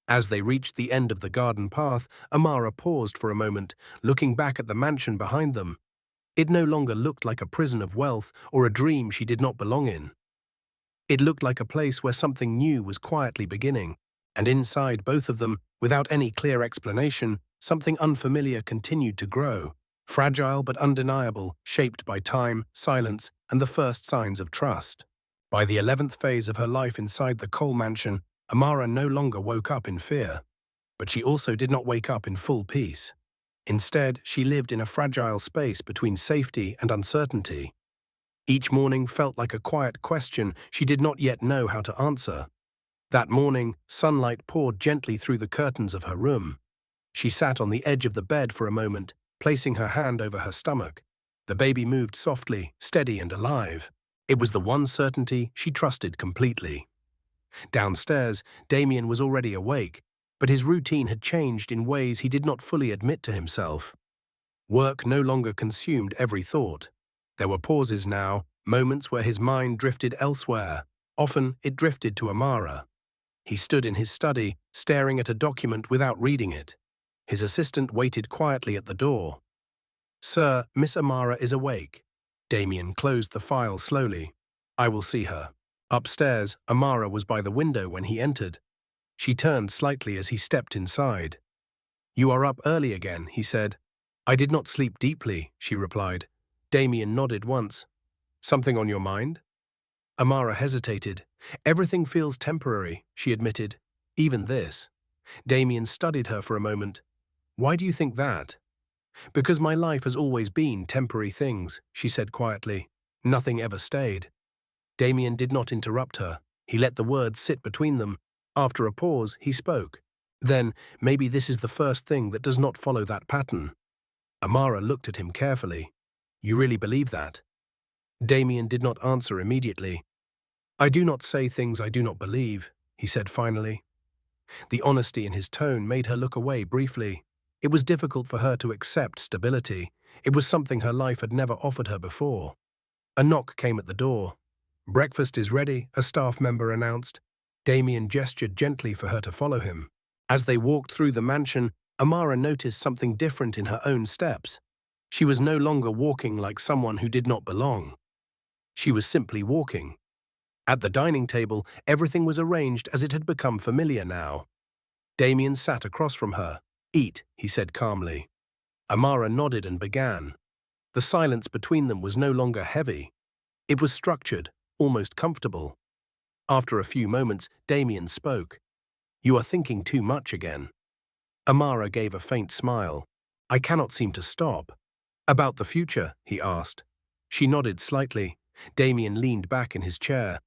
As they reached the end of the garden path, Amara paused for a moment, looking back at the mansion behind them. It no longer looked like a prison of wealth or a dream she did not belong in. It looked like a place where something new was quietly beginning, and inside both of them, without any clear explanation, something unfamiliar continued to grow, fragile but undeniable, shaped by time, silence, and the first signs of trust. By the 11th phase of her life inside the Cole mansion, Amara no longer woke up in fear. But she also did not wake up in full peace. Instead, she lived in a fragile space between safety and uncertainty. Each morning felt like a quiet question she did not yet know how to answer. That morning, sunlight poured gently through the curtains of her room. She sat on the edge of the bed for a moment, placing her hand over her stomach. The baby moved softly, steady and alive. It was the one certainty she trusted completely. Downstairs, Damian was already awake, but his routine had changed in ways he did not fully admit to himself. Work no longer consumed every thought. There were pauses now, moments where his mind drifted elsewhere. Often, it drifted to Amara. He stood in his study, staring at a document without reading it. His assistant waited quietly at the door. "Sir, Miss Amara is awake." Damian closed the file slowly. "I will see her." Upstairs, Amara was by the window when he entered. She turned slightly as he stepped inside. "You are up early again," he said. "I did not sleep deeply," she replied. Damian nodded once. "Something on your mind?" Amara hesitated. "Everything feels temporary," she admitted. "Even this." Damian studied her for a moment. "Why do you think that?" "Because my life has always been temporary things," she said quietly. "Nothing ever stayed." Damian did not interrupt her. He let the words sit between them. After a pause, he spoke. "Then, maybe this is the first thing that does not follow that pattern." Amara looked at him carefully. "You really believe that?" Damian did not answer immediately. "I do not say things I do not believe," he said finally. The honesty in his tone made her look away briefly. It was difficult for her to accept stability. It was something her life had never offered her before. A knock came at the door. "Breakfast is ready," a staff member announced. Damian gestured gently for her to follow him. As they walked through the mansion, Amara noticed something different in her own steps. She was no longer walking like someone who did not belong. She was simply walking. At the dining table, everything was arranged as it had become familiar now. Damian sat across from her. "Eat," he said calmly. Amara nodded and began. The silence between them was no longer heavy. It was structured, almost comfortable. After a few moments, Damian spoke. "You are thinking too much again." Amara gave a faint smile. "I cannot seem to stop." "About the future?" he asked. She nodded slightly. Damian leaned back in his chair.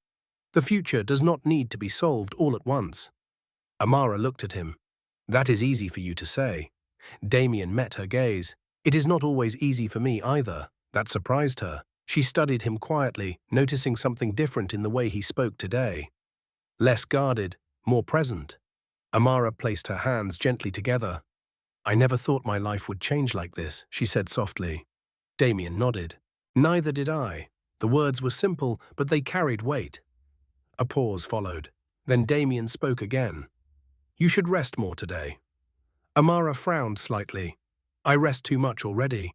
"The future does not need to be solved all at once." Amara looked at him. "That is easy for you to say." Damian met her gaze. "It is not always easy for me either." That surprised her. She studied him quietly, noticing something different in the way he spoke today. Less guarded, more present. Amara placed her hands gently together. "I never thought my life would change like this," she said softly. Damian nodded. "Neither did I." The words were simple, but they carried weight. A pause followed. Then Damian spoke again. "You should rest more today." Amara frowned slightly. "I rest too much already."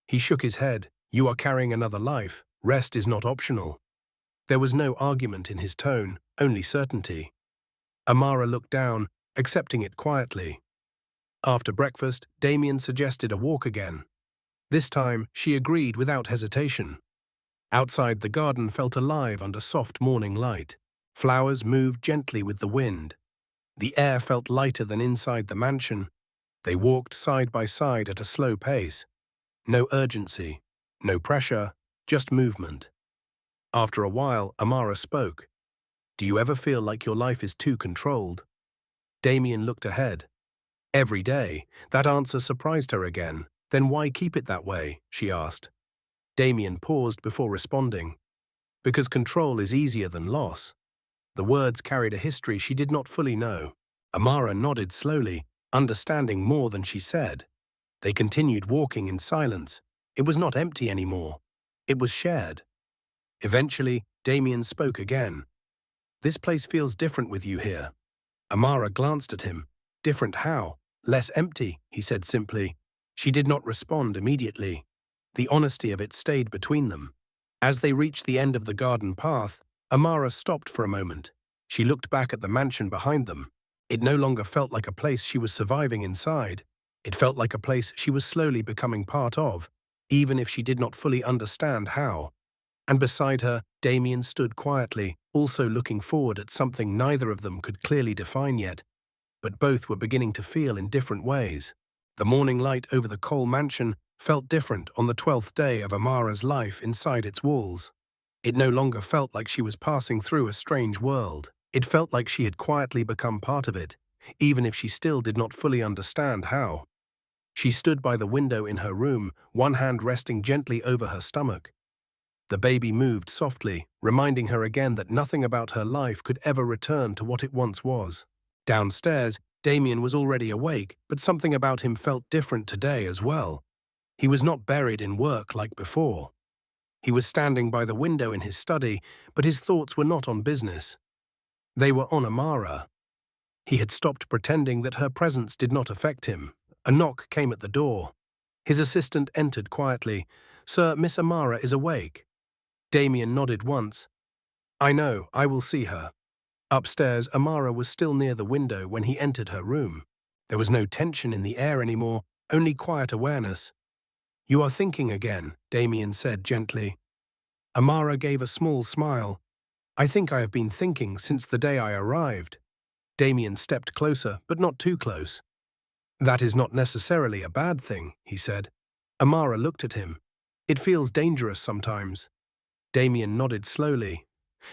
He shook his head. "You are carrying another life. Rest is not optional." There was no argument in his tone, only certainty. Amara looked down, accepting it quietly. After breakfast, Damian suggested a walk again. This time, she agreed without hesitation. Outside, the garden felt alive under soft morning light. Flowers moved gently with the wind. The air felt lighter than inside the mansion. They walked side by side at a slow pace. No urgency, no pressure, just movement. After a while, Amara spoke. "Do you ever feel like your life is too controlled?" Damian looked ahead. "Every day." That answer surprised her again. "Then why keep it that way?" she asked. Damian paused before responding. "Because control is easier than loss." The words carried a history she did not fully know. Amara nodded slowly, understanding more than she said. They continued walking in silence. It was not empty anymore. It was shared. Eventually, Damian spoke again. "This place feels different with you here." Amara glanced at him. "Different how?" "Less empty," he said simply. She did not respond immediately. The honesty of it stayed between them. As they reached the end of the garden path, Amara stopped for a moment. She looked back at the mansion behind them. It no longer felt like a place she was surviving inside. It felt like a place she was slowly becoming part of, even if she did not fully understand how. And beside her, Damian stood quietly, also looking forward at something neither of them could clearly define yet, but both were beginning to feel in different ways. The morning light over the Cole mansion felt different on the 12th day of Amara's life inside its walls. It no longer felt like she was passing through a strange world. It felt like she had quietly become part of it, even if she still did not fully understand how. She stood by the window in her room, one hand resting gently over her stomach. The baby moved softly, reminding her again that nothing about her life could ever return to what it once was. Downstairs, Damian was already awake, but something about him felt different today as well. He was not buried in work like before. He was standing by the window in his study, but his thoughts were not on business. They were on Amara. He had stopped pretending that her presence did not affect him. A knock came at the door. His assistant entered quietly. "Sir, Miss Amara is awake." Damian nodded once. "I know, I will see her." Upstairs, Amara was still near the window when he entered her room. There was no tension in the air anymore, only quiet awareness. "You are thinking again," Damian said gently. Amara gave a small smile. "I think I have been thinking since the day I arrived." Damian stepped closer, but not too close. "That is not necessarily a bad thing," he said. Amara looked at him. "It feels dangerous sometimes." Damian nodded slowly.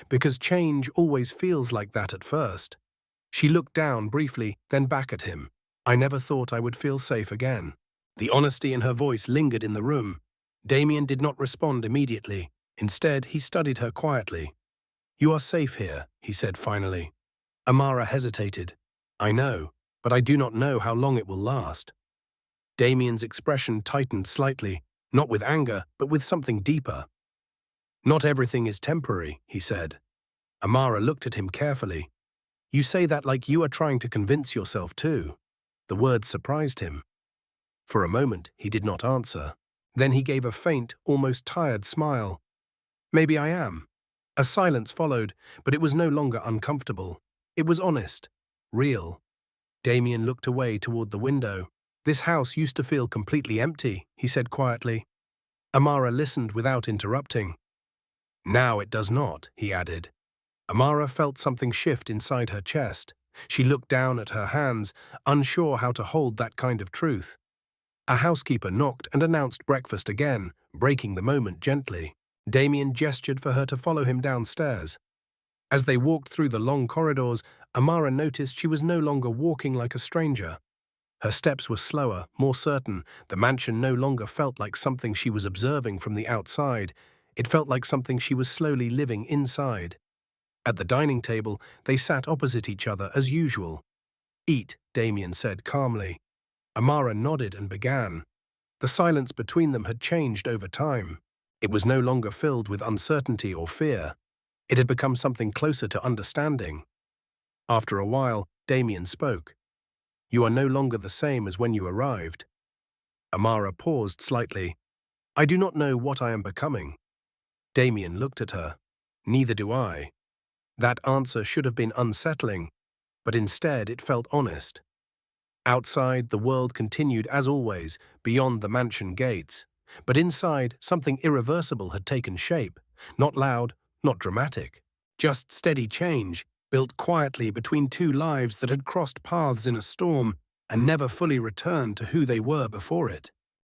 "Because change always feels like that at first." She looked down briefly, then back at him. "I never thought I would feel safe again." The honesty in her voice lingered in the room. Damian did not respond immediately. Instead, he studied her quietly. "You are safe here," he said finally. Amara hesitated. "I know, but I do not know how long it will last." Damian's expression tightened slightly, not with anger, but with something deeper. "Not everything is temporary," he said. Amara looked at him carefully. "You say that like you are trying to convince yourself too." The words surprised him. For a moment, he did not answer. Then he gave a faint, almost tired smile. "Maybe I am." A silence followed, but it was no longer uncomfortable. It was honest, real. Damian looked away toward the window. "This house used to feel completely empty," he said quietly. Amara listened without interrupting. "Now it does not," he added. Amara felt something shift inside her chest. She looked down at her hands, unsure how to hold that kind of truth. A housekeeper knocked and announced breakfast again, breaking the moment gently. Damian gestured for her to follow him downstairs. As they walked through the long corridors, Amara noticed she was no longer walking like a stranger. Her steps were slower, more certain. The mansion no longer felt like something she was observing from the outside. It felt like something she was slowly living inside. At the dining table, they sat opposite each other as usual. "Eat," Damian said calmly. Amara nodded and began. The silence between them had changed over time. It was no longer filled with uncertainty or fear. It had become something closer to understanding. After a while, Damian spoke. "You are no longer the same as when you arrived." Amara paused slightly. "I do not know what I am becoming." Damian looked at her. "Neither do I." That answer should have been unsettling, but instead it felt honest. Outside, the world continued as always, beyond the mansion gates. But inside, something irreversible had taken shape. Not loud, not dramatic. Just steady change, built quietly between two lives that had crossed paths in a storm and never fully returned to who they were before it.